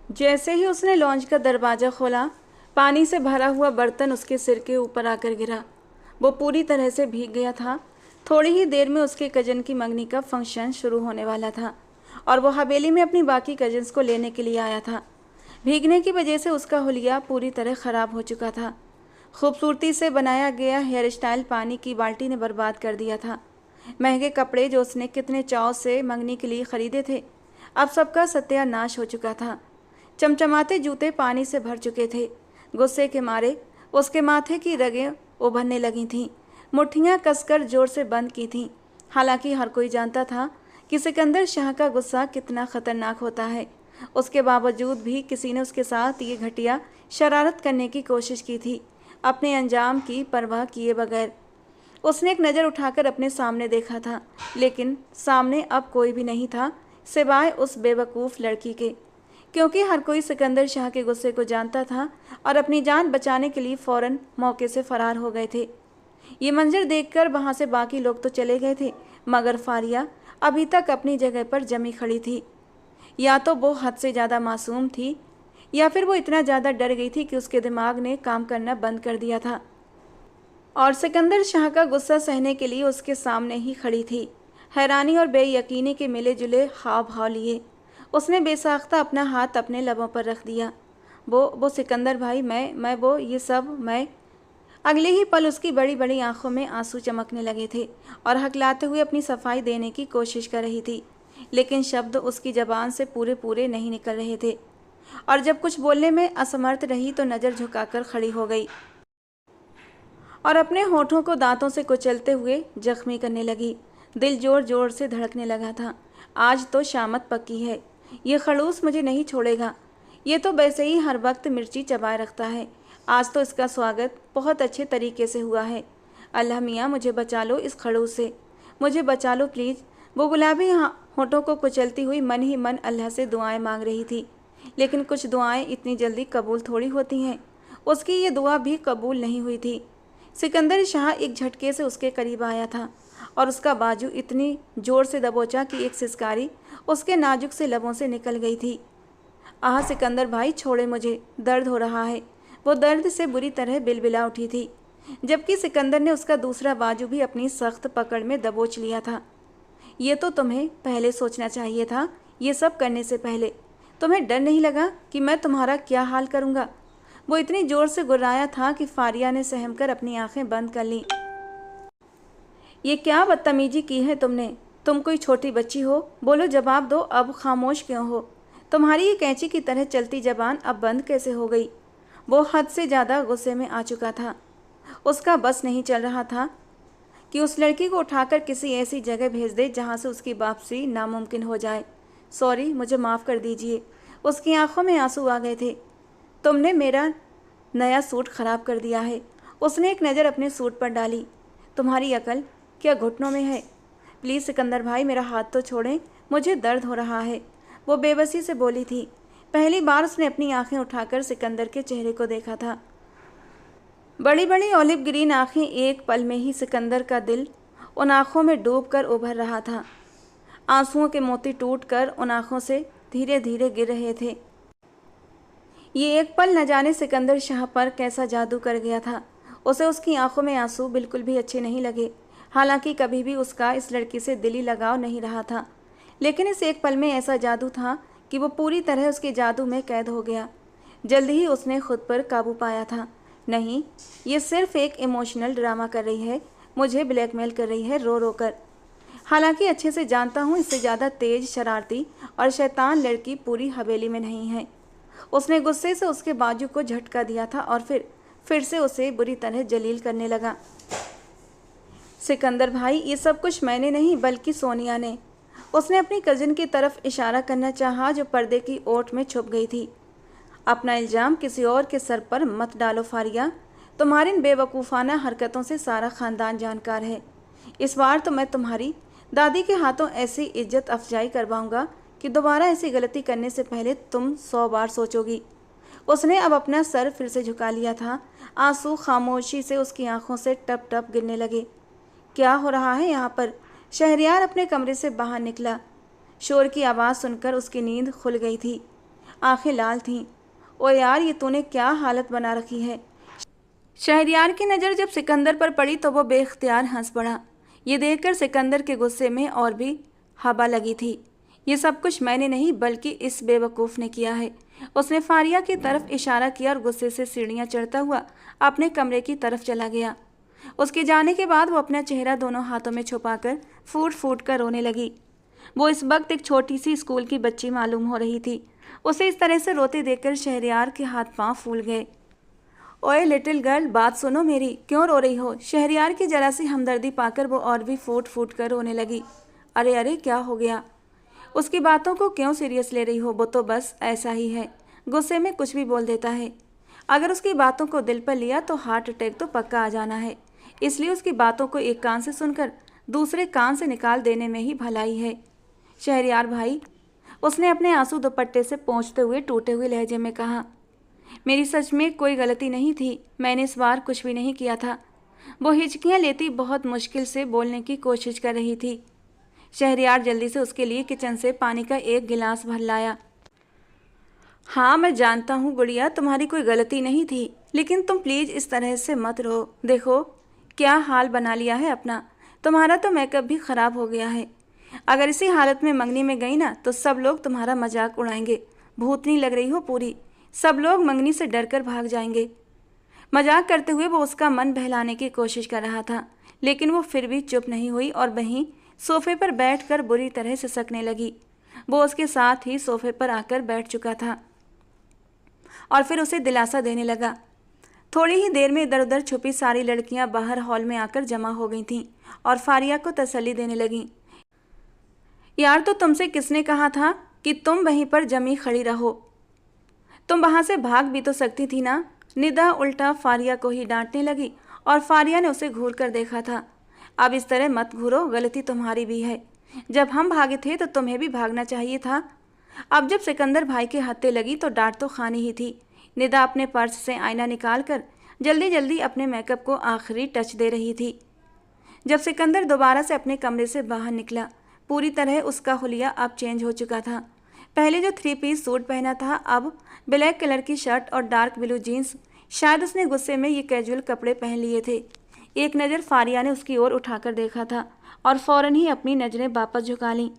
जैसे ही उसने लॉन्ज का दरवाज़ा खोला, पानी से भरा हुआ बर्तन उसके सिर के ऊपर आकर गिरा। वो पूरी तरह से भीग गया था। थोड़ी ही देर में उसके कजन की मंगनी का फंक्शन शुरू होने वाला था और वो हवेली में अपनी बाकी कजन्स को लेने के लिए आया था। भीगने की वजह से उसका हुलिया पूरी तरह ख़राब हो चुका था। खूबसूरती से बनाया गया हेयर स्टाइल पानी की बाल्टी ने बर्बाद कर दिया था। महंगे कपड़े जो उसने कितने चाव से मंगनी के लिए ख़रीदे थे, अब सबका सत्यानाश हो चुका था। चमचमाते जूते पानी से भर चुके थे। गुस्से के मारे उसके माथे की रगें उभरने लगी थीं। मुट्ठियां कसकर जोर से बंद की थीं। हालांकि हर कोई जानता था कि सिकंदर शाह का गुस्सा कितना खतरनाक होता है। उसके बावजूद भी किसी ने उसके साथ ये घटिया शरारत करने की कोशिश की थी, अपने अंजाम की परवाह किए बगैर। उसने एक नज़र उठाकर अपने सामने देखा था, लेकिन सामने अब कोई भी नहीं था सिवाय उस बेवकूफ़ लड़की के। क्योंकि हर कोई सिकंदर शाह के गुस्से को जानता था और अपनी जान बचाने के लिए फ़ौरन मौके से फ़रार हो गए थे। ये मंजर देखकर वहाँ से बाकी लोग तो चले गए थे, मगर फारिया अभी तक अपनी जगह पर जमी खड़ी थी। या तो वो हद से ज़्यादा मासूम थी, या फिर वो इतना ज़्यादा डर गई थी कि उसके दिमाग ने काम करना बंद कर दिया था और सिकंदर शाह का गुस्सा सहने के लिए उसके सामने ही खड़ी थी। हैरानी और बेयकीनी के मिले जुले हाव भाव लिए उसने बेसाख्ता अपना हाथ अपने लबों पर रख दिया। वो सिकंदर भाई, मैं वो ये सब मैं। अगले ही पल उसकी बड़ी बड़ी आंखों में आंसू चमकने लगे थे और हकलाते हुए अपनी सफाई देने की कोशिश कर रही थी, लेकिन शब्द उसकी ज़बान से पूरे पूरे नहीं निकल रहे थे। और जब कुछ बोलने में असमर्थ रही तो नज़र झुकाकर खड़ी हो गई और अपने होठों को दांतों से कुचलते हुए जख्मी करने लगी। दिल जोर जोर से धड़कने लगा था। आज तो शामत पक्की है, ये खड़ूस मुझे नहीं छोड़ेगा। ये तो वैसे ही हर वक्त मिर्ची चबाए रखता है, आज तो इसका स्वागत बहुत अच्छे तरीके से हुआ है। अल्लाह मियाँ मुझे बचा लो इस खड़ूस से, मुझे बचा लो प्लीज़। वो गुलाबी होठों को कुचलती हुई मन ही मन अल्लाह से दुआएं मांग रही थी, लेकिन कुछ दुआएं इतनी जल्दी कबूल थोड़ी होती हैं। उसकी ये दुआ भी कबूल नहीं हुई थी। सिकंदर शाह एक झटके से उसके करीब आया था और उसका बाजू इतनी जोर से दबोचा कि एक सिसकारी उसके नाजुक से लबों से निकल गई थी। आह सिकंदर भाई छोड़े मुझे, दर्द हो रहा है। वो दर्द से बुरी तरह बिलबिला उठी थी, जबकि सिकंदर ने उसका दूसरा बाजू भी अपनी सख्त पकड़ में दबोच लिया था। ये तो तुम्हें पहले सोचना चाहिए था, ये सब करने से पहले। तुम्हें डर नहीं लगा कि मैं तुम्हारा क्या हाल करूँगा? वो इतनी जोर से गुर्राया था कि फारिया ने सहम कर अपनी आंखें बंद कर लीं। ये क्या बदतमीजी की है तुमने? तुम कोई छोटी बच्ची हो? बोलो, जवाब दो, अब खामोश क्यों हो? तुम्हारी ये कैंची की तरह चलती जबान अब बंद कैसे हो गई? वो हद से ज़्यादा गुस्से में आ चुका था। उसका बस नहीं चल रहा था कि उस लड़की को उठाकर किसी ऐसी जगह भेज दे जहाँ से उसकी वापसी नामुमकिन हो जाए। सॉरी, मुझे माफ़ कर दीजिए। उसकी आंखों में आंसू आ गए थे। तुमने मेरा नया सूट ख़राब कर दिया है। उसने एक नज़र अपने सूट पर डाली। तुम्हारी अकल क्या घुटनों में है? प्लीज़ सिकंदर भाई, मेरा हाथ तो छोड़ें, मुझे दर्द हो रहा है। वो बेबसी से बोली थी। पहली बार उसने अपनी आंखें उठाकर सिकंदर के चेहरे को देखा था। बड़ी बड़ी ऑलिव ग्रीन आंखें, एक पल में ही सिकंदर का दिल उन आंखों में डूबकर उभर रहा था। आंसुओं के मोती टूटकर उन आंखों से धीरे धीरे गिर रहे थे। ये एक पल न जाने सिकंदर शाह पर कैसा जादू कर गया था। उसे उसकी आंखों में आंसू बिल्कुल भी अच्छे नहीं लगे। हालांकि कभी भी उसका इस लड़की से दिली लगाव नहीं रहा था, लेकिन इस एक पल में ऐसा जादू था कि वो पूरी तरह उसके जादू में कैद हो गया। जल्दी ही उसने खुद पर काबू पाया था। नहीं, ये सिर्फ एक इमोशनल ड्रामा कर रही है, मुझे ब्लैकमेल कर रही है रो रो कर। हालांकि अच्छे से जानता हूँ इससे ज़्यादा तेज, शरारती और शैतान लड़की पूरी हवेली में नहीं है। उसने गुस्से से उसके बाजू को झटका दिया था और फिर से उसे बुरी तरह जलील करने लगा। सिकंदर भाई, ये सब कुछ मैंने नहीं बल्कि सोनिया ने। उसने अपनी कजिन की तरफ इशारा करना चाहा जो पर्दे की ओट में छुप गई थी। अपना इल्ज़ाम किसी और के सर पर मत डालो फारिया। तुम्हारी इन बेवकूफ़ाना हरकतों से सारा ख़ानदान जानकार है। इस बार तो मैं तुम्हारी दादी के हाथों ऐसी इज्जत अफजाई करवाऊंगा कि दोबारा ऐसी गलती करने से पहले तुम 100 बार सोचोगी। उसने अब अपना सर फिर से झुका लिया था। आंसू खामोशी से उसकी आंखों से टप टप गिरने लगे। क्या हो रहा है यहाँ पर? शहरयार अपने कमरे से बाहर निकला। शोर की आवाज़ सुनकर उसकी नींद खुल गई थी। आंखें लाल थीं। ओ यार, ये तूने क्या हालत बना रखी है। शहरयार की नज़र जब सिकंदर पर पड़ी तो वो बेख्तियार हंस पड़ा। ये देखकर सिकंदर के गुस्से में और भी हवा लगी थी। ये सब कुछ मैंने नहीं बल्कि इस बेवकूफ़ ने किया है। उसने फारिया की तरफ इशारा किया और गुस्से से सीढ़ियाँ चढ़ता हुआ अपने कमरे की तरफ चला गया। उसके जाने के बाद वो अपना चेहरा दोनों हाथों में छुपाकर फूट फूट कर रोने लगी। वो इस वक्त एक छोटी सी स्कूल की बच्ची मालूम हो रही थी। उसे इस तरह से रोते देखकर शहरयार के हाथ पांव फूल गए। ओए लिटिल गर्ल, बात सुनो मेरी, क्यों रो रही हो। शहरयार की जरा सी हमदर्दी पाकर वो और भी फूट फूट कर रोने लगी। अरे अरे, क्या हो गया। उसकी बातों को क्यों सीरियस ले रही हो, वो तो बस ऐसा ही है, गुस्से में कुछ भी बोल देता है। अगर उसकी बातों को दिल पर लिया तो हार्ट अटैक तो पक्का आ जाना है। इसलिए उसकी बातों को एक कान से सुनकर दूसरे कान से निकाल देने में ही भलाई है। शहरयार भाई, उसने अपने आंसू दुपट्टे से पोंछते हुए टूटे हुए लहजे में कहा, मेरी सच में कोई गलती नहीं थी, मैंने इस बार कुछ भी नहीं किया था। वो हिचकियाँ लेती बहुत मुश्किल से बोलने की कोशिश कर रही थी। शहरयार जल्दी से उसके लिए किचन से पानी का एक गिलास भर लाया। हाँ, मैं जानता हूँ गुड़िया, तुम्हारी कोई गलती नहीं थी, लेकिन तुम प्लीज़ इस तरह से मत रो। देखो क्या हाल बना लिया है अपना। तुम्हारा तो मेकअप भी ख़राब हो गया है। अगर इसी हालत में मंगनी में गई ना तो सब लोग तुम्हारा मजाक उड़ाएंगे। भूतनी लग रही हो पूरी, सब लोग मंगनी से डर कर भाग जाएंगे। मजाक करते हुए वो उसका मन बहलाने की कोशिश कर रहा था, लेकिन वो फिर भी चुप नहीं हुई और वहीं सोफे पर बैठकर बुरी तरह से सिसकने लगी। वो उसके साथ ही सोफे पर आकर बैठ चुका था और फिर उसे दिलासा देने लगा। थोड़ी ही देर में इधर उधर छुपी सारी लड़कियां बाहर हॉल में आकर जमा हो गई थीं और फारिया को तसल्ली देने लगीं। यार, तो तुमसे किसने कहा था कि तुम वहीं पर जमी खड़ी रहो। तुम वहां से भाग भी तो सकती थी ना। निदा उल्टा फारिया को ही डांटने लगी और फारिया ने उसे घूर कर देखा था। अब इस तरह मत घूरो, गलती तुम्हारी भी है। जब हम भागे थे तो तुम्हें भी भागना चाहिए था। अब जब सिकंदर भाई के हत्थे लगी तो डांट तो खानी ही थी। निदा अपने पर्स से आईना निकालकर जल्दी जल्दी अपने मेकअप को आखिरी टच दे रही थी। जब सिकंदर दोबारा से अपने कमरे से बाहर निकला, पूरी तरह उसका हुलिया अब चेंज हो चुका था। पहले जो 3 पीस सूट पहना था, अब ब्लैक कलर की शर्ट और डार्क ब्लू जीन्स। शायद उसने गुस्से में ये कैजुअल कपड़े पहन लिए थे। एक नज़र फारिया ने उसकी ओर उठाकर देखा था और फौरन ही अपनी नज़रें वापस झुका लीं।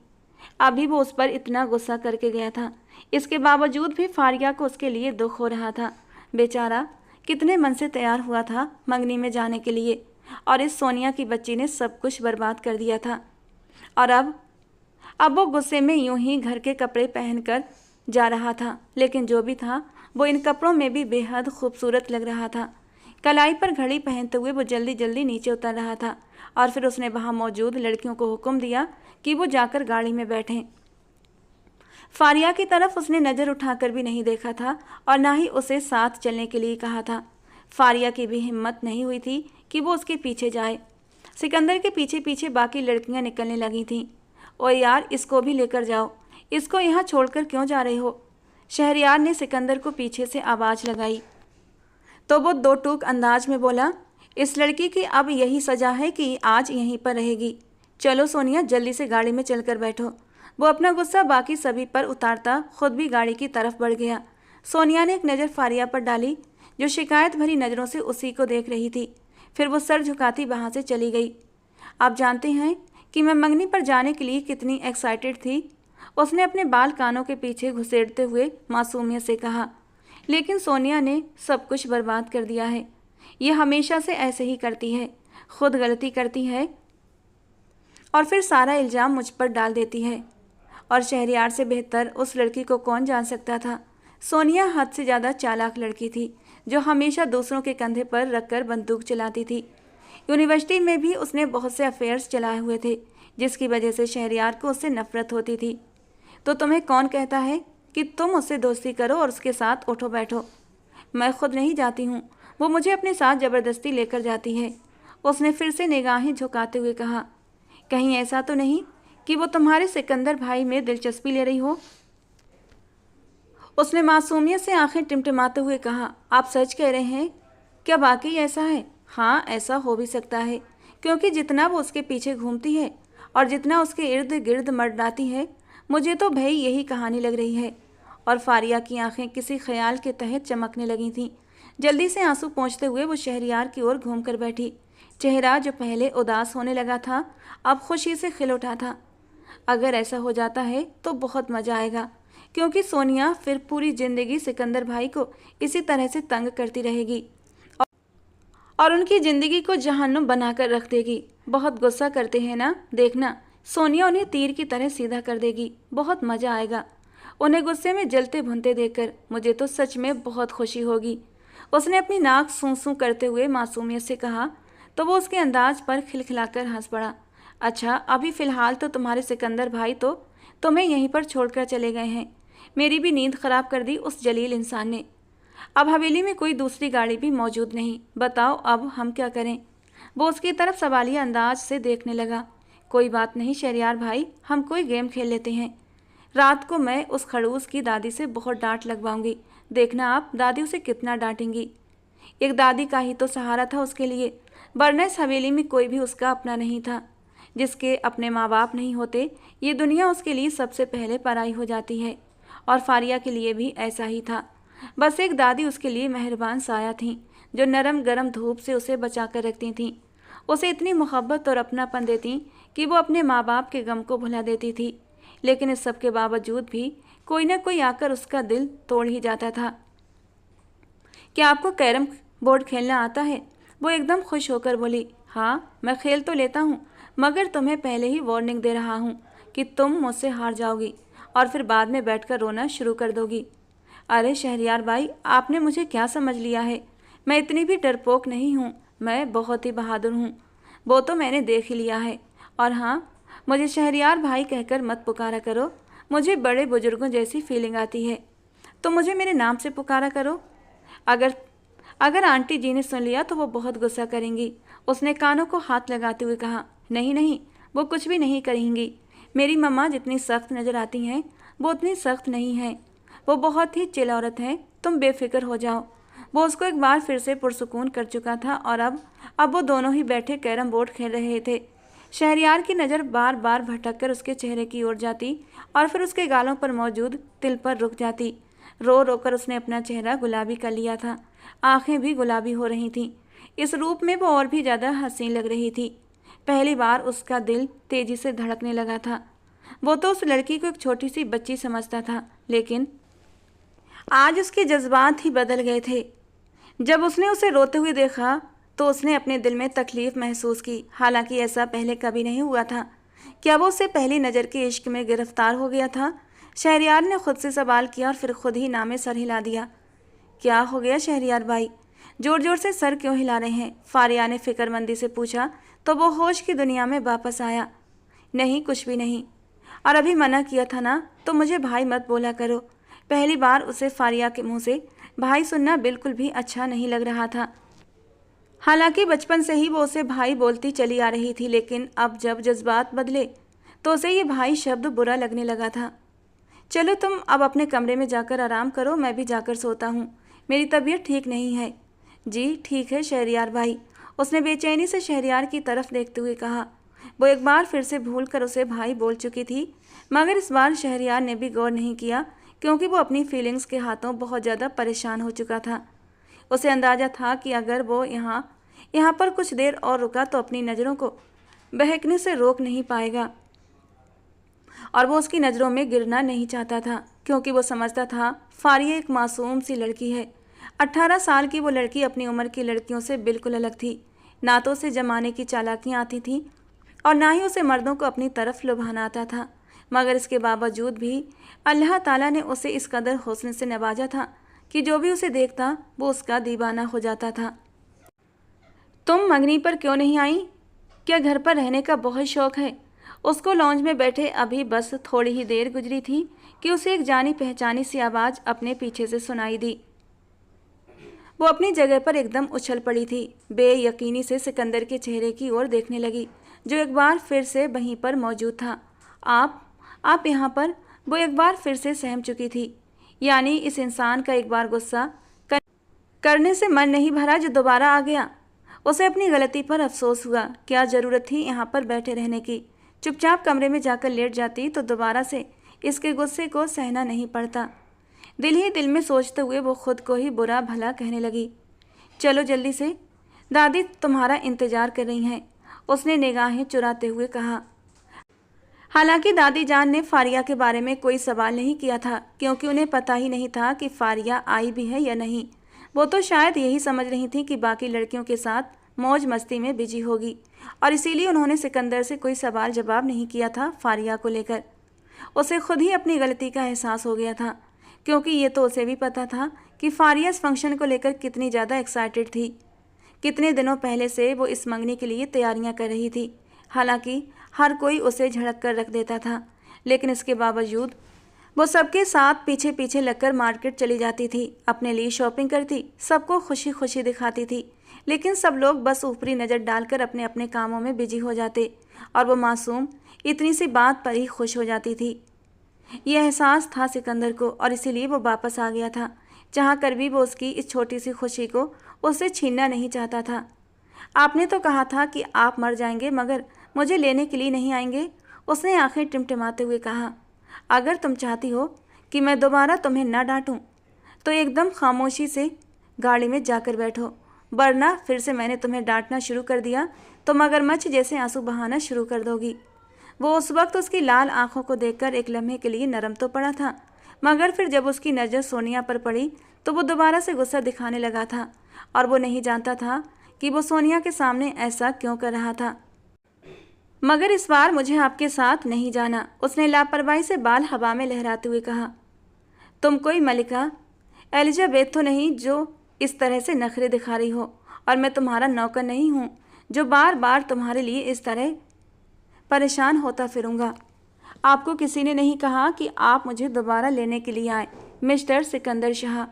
अभी वो उस पर इतना गुस्सा करके गया था, इसके बावजूद भी फारिया को उसके लिए दुख हो रहा था। बेचारा कितने मन से तैयार हुआ था मंगनी में जाने के लिए, और इस सोनिया की बच्ची ने सब कुछ बर्बाद कर दिया था। और अब वो गुस्से में यूं ही घर के कपड़े पहनकर जा रहा था, लेकिन जो भी था वो इन कपड़ों में भी बेहद खूबसूरत लग रहा था। कलाई पर घड़ी पहनते हुए वो जल्दी जल्दी नीचे उतर रहा था और फिर उसने वहां मौजूद लड़कियों को हुक्म दिया कि वो जाकर गाड़ी में बैठें। फारिया की तरफ उसने नज़र उठाकर भी नहीं देखा था और ना ही उसे साथ चलने के लिए कहा था। फारिया की भी हिम्मत नहीं हुई थी कि वो उसके पीछे जाए। सिकंदर के पीछे पीछे बाकी लड़कियां निकलने लगी थीं। ओ यार, इसको भी लेकर जाओ, इसको यहाँ छोड़कर क्यों जा रहे हो। शहरयार ने सिकंदर को पीछे से आवाज़ लगाई तो वो दो टूक अंदाज में बोला, इस लड़की की अब यही सजा है कि आज यहीं पर रहेगी। चलो सोनिया, जल्दी से गाड़ी में चलकर बैठो। वो अपना गुस्सा बाकी सभी पर उतारता खुद भी गाड़ी की तरफ बढ़ गया। सोनिया ने एक नज़र फारिया पर डाली, जो शिकायत भरी नज़रों से उसी को देख रही थी। फिर वो सर झुकाती वहाँ से चली गई। आप जानते हैं कि मैं मंगनी पर जाने के लिए कितनी एक्साइटेड थी, उसने अपने बाल कानों के पीछे घुसेड़ते हुए मासूमियत से कहा। लेकिन सोनिया ने सब कुछ बर्बाद कर दिया है। ये हमेशा से ऐसे ही करती है, खुद गलती करती है और फिर सारा इल्ज़ाम मुझ पर डाल देती है। और शहरयार से बेहतर उस लड़की को कौन जान सकता था। सोनिया हद से ज़्यादा चालाक लड़की थी, जो हमेशा दूसरों के कंधे पर रखकर बंदूक चलाती थी। यूनिवर्सिटी में भी उसने बहुत से अफेयर्स चलाए हुए थे, जिसकी वजह से शहरयार को उससे नफरत होती थी। तो तुम्हें कौन कहता है कि तुम उससे दोस्ती करो और उसके साथ उठो बैठो। मैं खुद नहीं जाती हूँ, वो मुझे अपने साथ ज़बरदस्ती लेकर जाती है। उसने फिर से निगाहें झुकाते हुए कहा, कहीं ऐसा तो नहीं कि वो तुम्हारे सिकंदर भाई में दिलचस्पी ले रही हो। उसने मासूमियत से आंखें टिमटिमाते हुए कहा, आप सच कह रहे हैं? क्या वाकई ऐसा है? हाँ, ऐसा हो भी सकता है, क्योंकि जितना वो उसके पीछे घूमती है और जितना उसके इर्द गिर्द मर्दाती है, मुझे तो भाई यही कहानी लग रही है। और फारिया की आंखें किसी ख्याल के तहत चमकने लगी थीं। जल्दी से आंसू पोंछते हुए वो शहरयार की ओर घूमकर बैठी। चेहरा जो पहले उदास होने लगा था अब खुशी से खिल उठा था। अगर ऐसा हो जाता है तो बहुत मजा आएगा, क्योंकि सोनिया फिर पूरी जिंदगी सिकंदर भाई को इसी तरह से तंग करती रहेगी और उनकी जिंदगी को जहन्नुम बनाकर रख देगी। बहुत गुस्सा करते हैं ना, देखना सोनिया उन्हें तीर की तरह सीधा कर देगी। बहुत मजा आएगा उन्हें गुस्से में जलते भुनते देखकर। मुझे तो सच में बहुत खुशी होगी। उसने अपनी नाक सूं सूं करते हुए मासूमियत से कहा तो वो उसके अंदाज पर खिलखिलाकर हंस पड़ा। अच्छा, अभी फ़िलहाल तो तुम्हारे सिकंदर भाई तो तुम्हें यहीं पर छोड़कर चले गए हैं। मेरी भी नींद ख़राब कर दी उस जलील इंसान ने। अब हवेली में कोई दूसरी गाड़ी भी मौजूद नहीं। बताओ अब हम क्या करें? वो उसकी तरफ सवालिया अंदाज से देखने लगा। कोई बात नहीं शहरयार भाई, हम कोई गेम खेल लेते हैं। रात को मैं उस खड़ूस की दादी से बहुत डांट लगवाऊंगी। देखना आप दादी उसे कितना डांटेंगी। एक दादी का ही तो सहारा था उसके लिए, वरना इस हवेली में कोई भी उसका अपना नहीं था। जिसके अपने माँ बाप नहीं होते, ये दुनिया उसके लिए सबसे पहले पराई हो जाती है। और फारिया के लिए भी ऐसा ही था। बस एक दादी उसके लिए मेहरबान साया थीं, जो नरम गरम धूप से उसे बचा कर रखती थीं। उसे इतनी मोहब्बत और अपनापन देती कि वो अपने माँ बाप के गम को भुला देती थी। लेकिन इस सब के बावजूद भी कोई न कोई आकर उसका दिल तोड़ ही जाता था। क्या आपको कैरम बोर्ड खेलना आता है? वो एकदम खुश होकर बोली। हाँ, मैं खेल तो लेता हूँ, मगर तुम्हें पहले ही वार्निंग दे रहा हूँ कि तुम मुझसे हार जाओगी और फिर बाद में बैठकर रोना शुरू कर दोगी। अरे शहरयार भाई, आपने मुझे क्या समझ लिया है? मैं इतनी भी डरपोक नहीं हूँ, मैं बहुत ही बहादुर हूँ। वो तो मैंने देख ही लिया है। और हाँ, मुझे शहरयार भाई कहकर मत पुकारा करो, मुझे बड़े बुजुर्गों जैसी फीलिंग आती है। तो मुझे मेरे नाम से पुकारा करो। अगर आंटी जी ने सुन लिया तो वो बहुत गुस्सा करेंगी। उसने कानों को हाथ लगाते हुए कहा। नहीं नहीं, वो कुछ भी नहीं करेंगी। मेरी मम्मा जितनी सख्त नज़र आती हैं वो उतनी सख्त नहीं हैं। वो बहुत ही चिल औरत है, तुम बेफिक्र हो जाओ। वो उसको एक बार फिर से पुरसुकून कर चुका था और अब वो दोनों ही बैठे कैरम बोर्ड खेल रहे थे। शहरयार की नज़र बार बार भटककर उसके चेहरे की ओर जाती और फिर उसके गालों पर मौजूद तिल पर रुक जाती। रो रोकर उसने अपना चेहरा गुलाबी कर लिया था, आंखें भी गुलाबी हो रही थीं। इस रूप में वो और भी ज़्यादा हसीन लग रही थी। पहली बार उसका दिल तेज़ी से धड़कने लगा था। वो तो उस लड़की को एक छोटी सी बच्ची समझता था, लेकिन आज उसके जज्बात ही बदल गए थे। जब उसने उसे रोते हुए देखा तो उसने अपने दिल में तकलीफ़ महसूस की। हालांकि ऐसा पहले कभी नहीं हुआ था। क्या वो उससे पहली नज़र के इश्क में गिरफ्तार हो गया था? शहरयार ने खुद से सवाल किया और फिर खुद ही नामे सर हिला दिया। क्या हो गया शहरयार भाई, जोर जोर से सर क्यों हिला रहे हैं? फारिया ने फिक्रमंदी से पूछा तो वो होश की दुनिया में वापस आया। नहीं, कुछ भी नहीं। और अभी मना किया था ना, तो मुझे भाई मत बोला करो। पहली बार उसे फारिया के मुंह से भाई सुनना बिल्कुल भी अच्छा नहीं लग रहा था। हालांकि बचपन से ही वो उसे भाई बोलती चली आ रही थी, लेकिन अब जब जज्बात बदले तो उसे ये भाई शब्द बुरा लगने लगा था। चलो तुम अब अपने कमरे में जाकर आराम करो, मैं भी जाकर सोता हूँ। मेरी तबीयत ठीक नहीं है। जी ठीक है शहरयार भाई, उसने बेचैनी से शहरयार की तरफ देखते हुए कहा। वो एक बार फिर से भूल कर उसे भाई बोल चुकी थी, मगर इस बार शहरयार ने भी गौर नहीं किया, क्योंकि वो अपनी फीलिंग्स के हाथों बहुत ज़्यादा परेशान हो चुका था। उसे अंदाज़ा था कि अगर वो यहाँ पर कुछ देर और रुका तो अपनी नज़रों को बहकने से रोक नहीं पाएगा, और वो उसकी नज़रों में गिरना नहीं चाहता था, क्योंकि वो समझता था फारिया एक मासूम सी लड़की है। 18 साल की वो लड़की अपनी उम्र की लड़कियों से बिल्कुल अलग थी। ना तो उसे जमाने की चालाकियाँ आती थीं और ना ही उसे मर्दों को अपनी तरफ लुभाना आता था, मगर इसके बावजूद भी अल्लाह ताला ने उसे इस कदर हुस्न से नवाजा था कि जो भी उसे देखता वो उसका दीवाना हो जाता था। तुम मंगनी पर क्यों नहीं आई? क्या घर पर रहने का बहुत शौक है? उसको लॉन्ज में बैठे अभी बस थोड़ी ही देर गुजरी थी कि उसे एक जानी पहचानी सी आवाज़ अपने पीछे से सुनाई दी। वो अपनी जगह पर एकदम उछल पड़ी थी। बेयकीनी से सिकंदर के चेहरे की ओर देखने लगी, जो एक बार फिर से वहीं पर मौजूद था। आप यहाँ पर? वो एक बार फिर से सहम चुकी थी। यानी इस इंसान का एक बार गुस्सा करने से मन नहीं भरा जो दोबारा आ गया। उसे अपनी गलती पर अफसोस हुआ। क्या ज़रूरत थी यहाँ पर बैठे रहने की? चुपचाप कमरे में जाकर लेट जाती तो दोबारा से इसके गुस्से को सहना नहीं पड़ता। दिल ही दिल में सोचते हुए वो खुद को ही बुरा भला कहने लगी। चलो जल्दी से, दादी तुम्हारा इंतजार कर रही हैं, उसने निगाहें चुराते हुए कहा। हालांकि दादी जान ने फारिया के बारे में कोई सवाल नहीं किया था, क्योंकि उन्हें पता ही नहीं था कि फारिया आई भी है या नहीं। वो तो शायद यही समझ रही थी कि बाकी लड़कियों के साथ मौज मस्ती में बिजी होगी, और इसीलिए उन्होंने सिकंदर से कोई सवाल जवाब नहीं किया था फारिया को लेकर। उसे खुद ही अपनी गलती का एहसास हो गया था, क्योंकि ये तो उसे भी पता था कि फारिया इस फंक्शन को लेकर कितनी ज़्यादा एक्साइटेड थी। कितने दिनों पहले से वो इस मंगनी के लिए तैयारियां कर रही थी। हालांकि हर कोई उसे झड़क कर रख देता था, लेकिन इसके बावजूद वो सबके साथ पीछे पीछे लगकर मार्केट चली जाती थी, अपने लिए शॉपिंग करती, सबको खुशी खुशी दिखाती थी। लेकिन सब लोग बस ऊपरी नज़र डालकर अपने अपने कामों में बिजी हो जाते, और वो मासूम इतनी सी बात पर ही खुश हो जाती थी। यह एहसास था सिकंदर को, और इसीलिए वो वापस आ गया था। चाह कर भी वो उसकी इस छोटी सी खुशी को उससे छीनना नहीं चाहता था। आपने तो कहा था कि आप मर जाएंगे, मगर मुझे लेने के लिए नहीं आएंगे, उसने आंखें टिमटिमाते हुए कहा। अगर तुम चाहती हो कि मैं दोबारा तुम्हें न डांटूं, तो एकदम खामोशी से गाड़ी में जाकर बैठो, वरना फिर से मैंने तुम्हें डांटना शुरू कर दिया तो मगरमच्छ जैसे आंसू बहाना शुरू कर दोगी। वो उस वक्त उसकी लाल आंखों को देखकर एक लम्हे के लिए नरम तो पड़ा था, मगर फिर जब उसकी नज़र सोनिया पर पड़ी तो वो दोबारा से गुस्सा दिखाने लगा था, और वो नहीं जानता था कि वो सोनिया के सामने ऐसा क्यों कर रहा था। मगर इस बार मुझे आपके साथ नहीं जाना, उसने लापरवाही से बाल हवा में लहराते हुए कहा। तुम कोई मलिका एलिजाबेथ तो नहीं जो इस तरह से नखरे दिखा रही हो, और मैं तुम्हारा नौकर नहीं हूँ जो बार बार तुम्हारे लिए इस तरह परेशान होता फिरूंगा। आपको किसी ने नहीं कहा कि आप मुझे दोबारा लेने के लिए आए, मिस्टर सिकंदर शाह।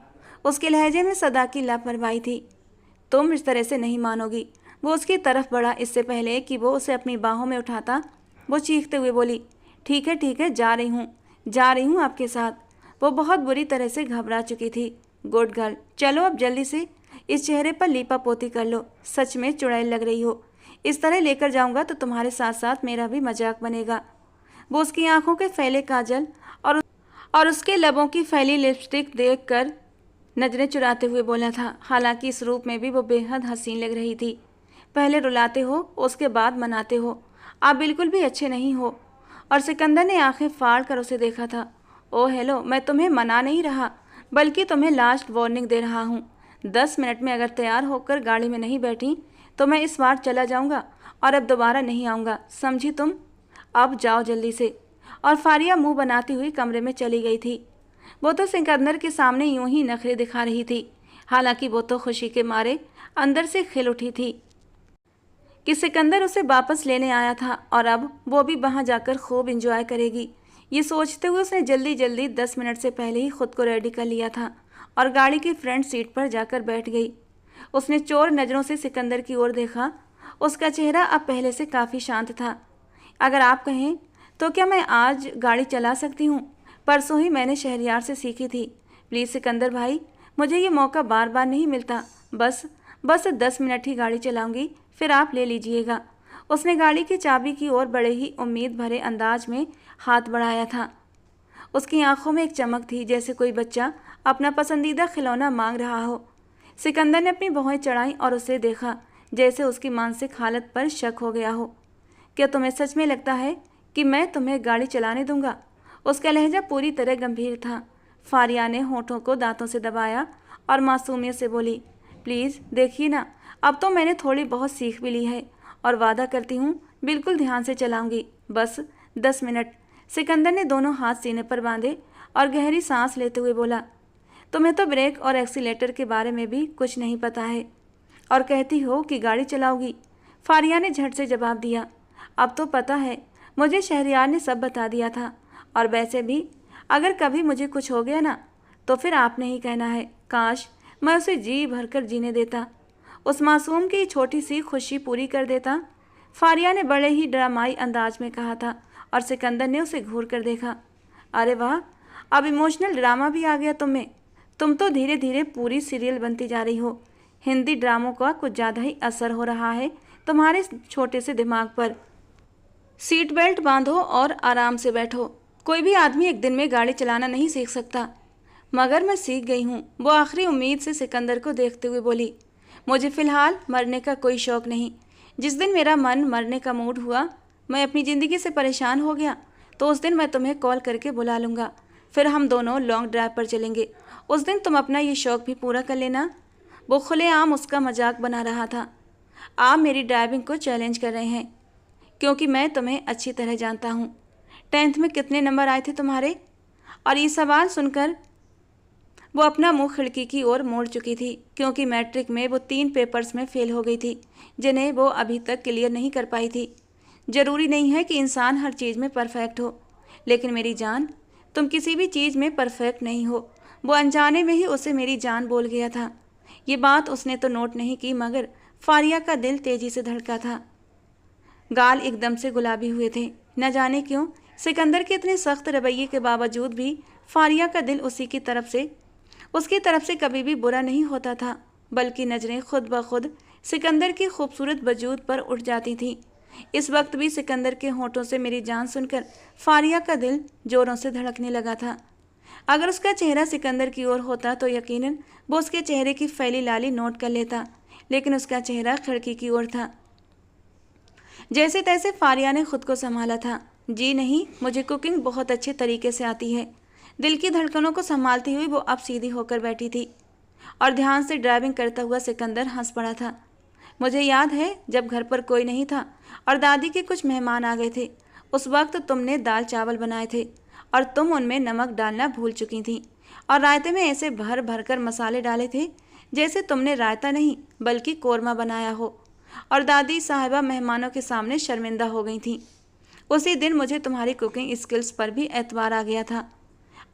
उसके लहजे में सदा की लापरवाही थी। तुम इस तरह से नहीं मानोगी। वो उसकी तरफ बढ़ा। इससे पहले कि वो उसे अपनी बाहों में उठाता, वो चीखते हुए बोली, ठीक है, जा रही हूँ आपके साथ। वो बहुत बुरी तरह से घबरा चुकी थी। गुड गर्ल, चलो अब जल्दी से इस चेहरे पर लीपा पोती कर लो, सच में चुड़ैल लग रही हो। इस तरह लेकर जाऊंगा तो तुम्हारे साथ साथ मेरा भी मजाक बनेगा। वो उसकी आंखों के फैले काजल और उसके लबों की फैली लिपस्टिक देखकर नजरें चुराते हुए बोला था। हालांकि इस रूप में भी वो बेहद हसीन लग रही थी। पहले रुलाते हो, उसके बाद मनाते हो। आप बिल्कुल भी अच्छे नहीं हो। और सिकंदर ने आंखें फाड़ कर उसे देखा था। ओह हेलो, मैं तुम्हें मना नहीं रहा, बल्कि तुम्हें लास्ट वार्निंग दे रहा हूँ। 10 मिनट में अगर तैयार होकर गाड़ी में नहीं बैठी तो मैं इस बार चला जाऊँगा और अब दोबारा नहीं आऊँगा, समझी तुम? अब जाओ जल्दी से। और फारिया मुंह बनाती हुई कमरे में चली गई थी। वो तो सिकंदर के सामने यूं ही नखरे दिखा रही थी। हालांकि वो तो खुशी के मारे अंदर से खिल उठी थी कि सिकंदर उसे वापस लेने आया था, और अब वो भी वहां जाकर खूब एंजॉय करेगी। ये सोचते हुए उसने जल्दी जल्दी 10 मिनट से पहले ही खुद को रेडी कर लिया था और गाड़ी की फ्रंट सीट पर जाकर बैठ गई। उसने चोर नज़रों से सिकंदर की ओर देखा। उसका चेहरा अब पहले से काफ़ी शांत था। अगर आप कहें तो क्या मैं आज गाड़ी चला सकती हूँ? परसों ही मैंने शहरयार से सीखी थी। प्लीज़ सिकंदर भाई, मुझे ये मौका बार बार नहीं मिलता। बस 10 मिनट ही गाड़ी चलाऊंगी, फिर आप ले लीजिएगा। उसने गाड़ी की चाबी की ओर बड़े ही उम्मीद भरे अंदाज में हाथ बढ़ाया था। उसकी आंखों में एक चमक थी, जैसे कोई बच्चा अपना पसंदीदा खिलौना मांग रहा हो। सिकंदर ने अपनी भौहें चढ़ाई और उसे देखा, जैसे उसकी मानसिक हालत पर शक हो गया हो। क्या तुम्हें सच में लगता है कि मैं तुम्हें गाड़ी चलाने दूंगा? उसका लहजा पूरी तरह गंभीर था। फारिया ने होठों को दांतों से दबाया और मासूमियत से बोली, प्लीज़ देखिए ना, अब तो मैंने थोड़ी बहुत सीख भी ली है, और वादा करती हूँ बिल्कुल ध्यान से चलाऊंगी। बस 10 मिनट। सिकंदर ने दोनों हाथ सीने पर बांधे और गहरी सांस लेते हुए बोला, तुम्हें तो ब्रेक और एक्सीलेटर के बारे में भी कुछ नहीं पता है, और कहती हो कि गाड़ी चलाओगी। फारिया ने झट से जवाब दिया, अब तो पता है, मुझे शहरयार ने सब बता दिया था, और वैसे भी अगर कभी मुझे कुछ हो गया ना, तो फिर आपने ही कहना है। काश मैं उसे जी भरकर जीने देता, उस मासूम की छोटी सी खुशी पूरी कर देता। फारिया ने बड़े ही ड्रामाई अंदाज में कहा था, और सिकंदर ने उसे घूर कर देखा। अरे वाह, अब इमोशनल ड्रामा भी आ गया तुम में। तुम तो धीरे धीरे पूरी सीरियल बनती जा रही हो। हिंदी ड्रामों का कुछ ज़्यादा ही असर हो रहा है तुम्हारे छोटे से दिमाग पर। सीट बेल्ट बांधो और आराम से बैठो। कोई भी आदमी एक दिन में गाड़ी चलाना नहीं सीख सकता। मगर मैं सीख गई हूँ, वो आखिरी उम्मीद से सिकंदर को देखते हुए बोली। मुझे फ़िलहाल मरने का कोई शौक़ नहीं। जिस दिन मेरा मन मरने का मूड हुआ, मैं अपनी ज़िंदगी से परेशान हो गया, तो उस दिन मैं तुम्हें कॉल करके बुला लूँगा। फिर हम दोनों लॉन्ग ड्राइव पर चलेंगे। उस दिन तुम अपना ये शौक़ भी पूरा कर लेना। वो खुलेआम उसका मजाक बना रहा था। आप मेरी ड्राइविंग को चैलेंज कर रहे हैं, क्योंकि मैं तुम्हें अच्छी तरह जानता हूँ। 10th में कितने नंबर आए थे तुम्हारे? और ये सवाल सुनकर वो अपना मुंह खिड़की की ओर मोड़ चुकी थी, क्योंकि मैट्रिक में वो 3 पेपर्स में फेल हो गई थी, जिन्हें वो अभी तक क्लियर नहीं कर पाई थी। ज़रूरी नहीं है कि इंसान हर चीज़ में परफेक्ट हो, लेकिन मेरी जान, तुम किसी भी चीज़ में परफेक्ट नहीं हो। वो अनजाने में ही उसे मेरी जान बोल गया था। ये बात उसने तो नोट नहीं की, मगर फारिया का दिल तेज़ी से धड़का था। गाल एकदम से गुलाबी हुए थे। न जाने क्यों सिकंदर के इतने सख्त रवैये के बावजूद भी फारिया का दिल उसकी तरफ से कभी भी बुरा नहीं होता था, बल्कि नज़रें खुद ब खुद सिकंदर की खूबसूरत वजूद पर उठ जाती थीं। इस वक्त भी सिकंदर के होंठों से मेरी जान सुनकर फारिया का दिल ज़ोरों से धड़कने लगा था। अगर उसका चेहरा सिकंदर की ओर होता तो यकीनन वो उसके चेहरे की फैली लाली नोट कर लेता, लेकिन उसका चेहरा खिड़की की ओर था। जैसे तैसे फारिया ने खुद को संभाला था। जी नहीं, मुझे कुकिंग बहुत अच्छे तरीके से आती है। दिल की धड़कनों को संभालती हुई वो अब सीधी होकर बैठी थी और ध्यान से ड्राइविंग करता हुआ सिकंदर हंस पड़ा था। मुझे याद है जब घर पर कोई नहीं था और दादी के कुछ मेहमान आ गए थे, उस वक्त तुमने दाल चावल बनाए थे और तुम उनमें नमक डालना भूल चुकी थी, और रायते में ऐसे भर भर कर मसाले डाले थे जैसे तुमने रायता नहीं बल्कि कोरमा बनाया हो, और दादी साहिबा मेहमानों के सामने शर्मिंदा हो गई थी। उसी दिन मुझे तुम्हारी कुकिंग स्किल्स पर भी एतबार आ गया था।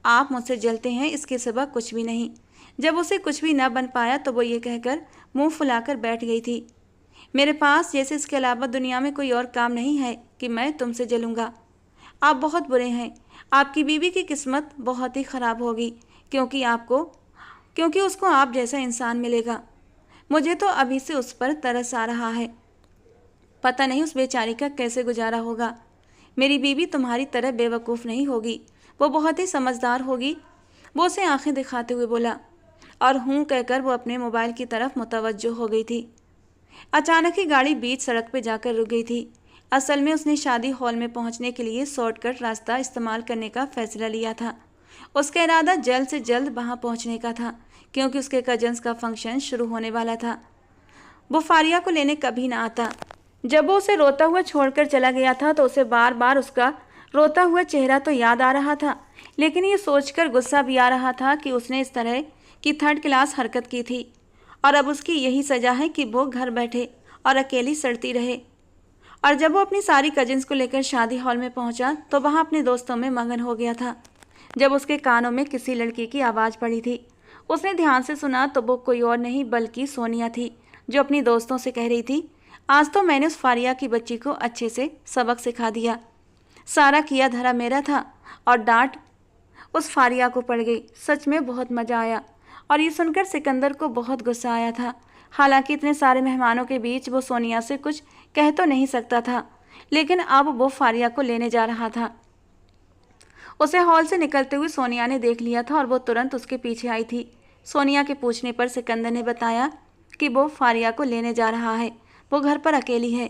आप मुझसे जलते हैं, इसके सिवा कुछ भी नहीं। जब उसे कुछ भी न बन पाया तो वो ये कहकर मुंह फुलाकर बैठ गई थी, मेरे पास जैसे इसके अलावा दुनिया में कोई और काम नहीं है कि मैं तुमसे जलूँगा। आप बहुत बुरे हैं। आपकी बीवी की किस्मत बहुत ही ख़राब होगी, क्योंकि उसको आप जैसा इंसान मिलेगा। मुझे तो अभी से उस पर तरस आ रहा है। पता नहीं उस बेचारी का कैसे गुजारा होगा। मेरी बीवी तुम्हारी तरह बेवकूफ़ नहीं होगी, वो बहुत ही समझदार होगी। वो उसे आंखें दिखाते हुए बोला, और हूँ कहकर वो अपने मोबाइल की तरफ मुतवज्जो हो गई थी। अचानक ही गाड़ी बीच सड़क पर जाकर रुक गई थी। असल में उसने शादी हॉल में पहुंचने के लिए शॉर्टकट रास्ता इस्तेमाल करने का फैसला लिया था। उसका इरादा जल्द से जल्द वहां पहुंचने का था, क्योंकि उसके कजन्स का फंक्शन शुरू होने वाला था। वो फारिया को लेने कभी ना आता। जब वो उसे रोता हुआ छोड़कर चला गया था तो उसे बार बार उसका रोता हुआ चेहरा तो याद आ रहा था, लेकिन ये सोचकर गुस्सा भी आ रहा था कि उसने इस तरह की 3rd क्लास हरकत की थी, और अब उसकी यही सज़ा है कि वो घर बैठे और अकेली सड़ती रहे। और जब वो अपनी सारी कजिन्स को लेकर शादी हॉल में पहुंचा तो वहां अपने दोस्तों में मगन हो गया था। जब उसके कानों में किसी लड़की की आवाज़ पड़ी थी, उसने ध्यान से सुना तो वो कोई और नहीं बल्कि सोनिया थी, जो अपनी दोस्तों से कह रही थी, आज तो मैंने उस फारिया की बच्ची को अच्छे से सबक सिखा दिया। सारा किया धरा मेरा था और डांट उस फारिया को पड़ गई। सच में बहुत मज़ा आया। और ये सुनकर सिकंदर को बहुत गुस्सा आया था। हालांकि इतने सारे मेहमानों के बीच वो सोनिया से कुछ कह तो नहीं सकता था, लेकिन अब वो फारिया को लेने जा रहा था। उसे हॉल से निकलते हुए सोनिया ने देख लिया था और वो तुरंत उसके पीछे आई थी। सोनिया के पूछने पर सिकंदर ने बताया कि वो फारिया को लेने जा रहा है, वो घर पर अकेली है।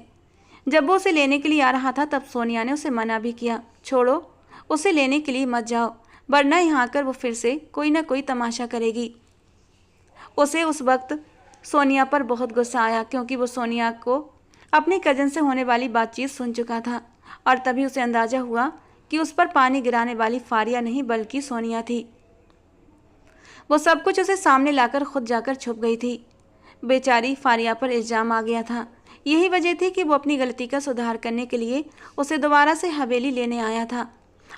जब वो उसे लेने के लिए आ रहा था तब सोनिया ने उसे मना भी किया, छोड़ो, उसे लेने के लिए मत जाओ, वरना यहाँ आकर वो फिर से कोई ना कोई तमाशा करेगी। उसे उस वक्त सोनिया पर बहुत गुस्सा आया, क्योंकि वो सोनिया को अपनी कज़न से होने वाली बातचीत सुन चुका था, और तभी उसे अंदाज़ा हुआ कि उस पर पानी गिराने वाली फारिया नहीं बल्कि सोनिया थी। वो सब कुछ उसे सामने लाकर खुद जाकर छुप गई थी। बेचारी फारिया पर इल्ज़ाम आ गया था। यही वजह थी कि वो अपनी गलती का सुधार करने के लिए उसे दोबारा से हवेली लेने आया था।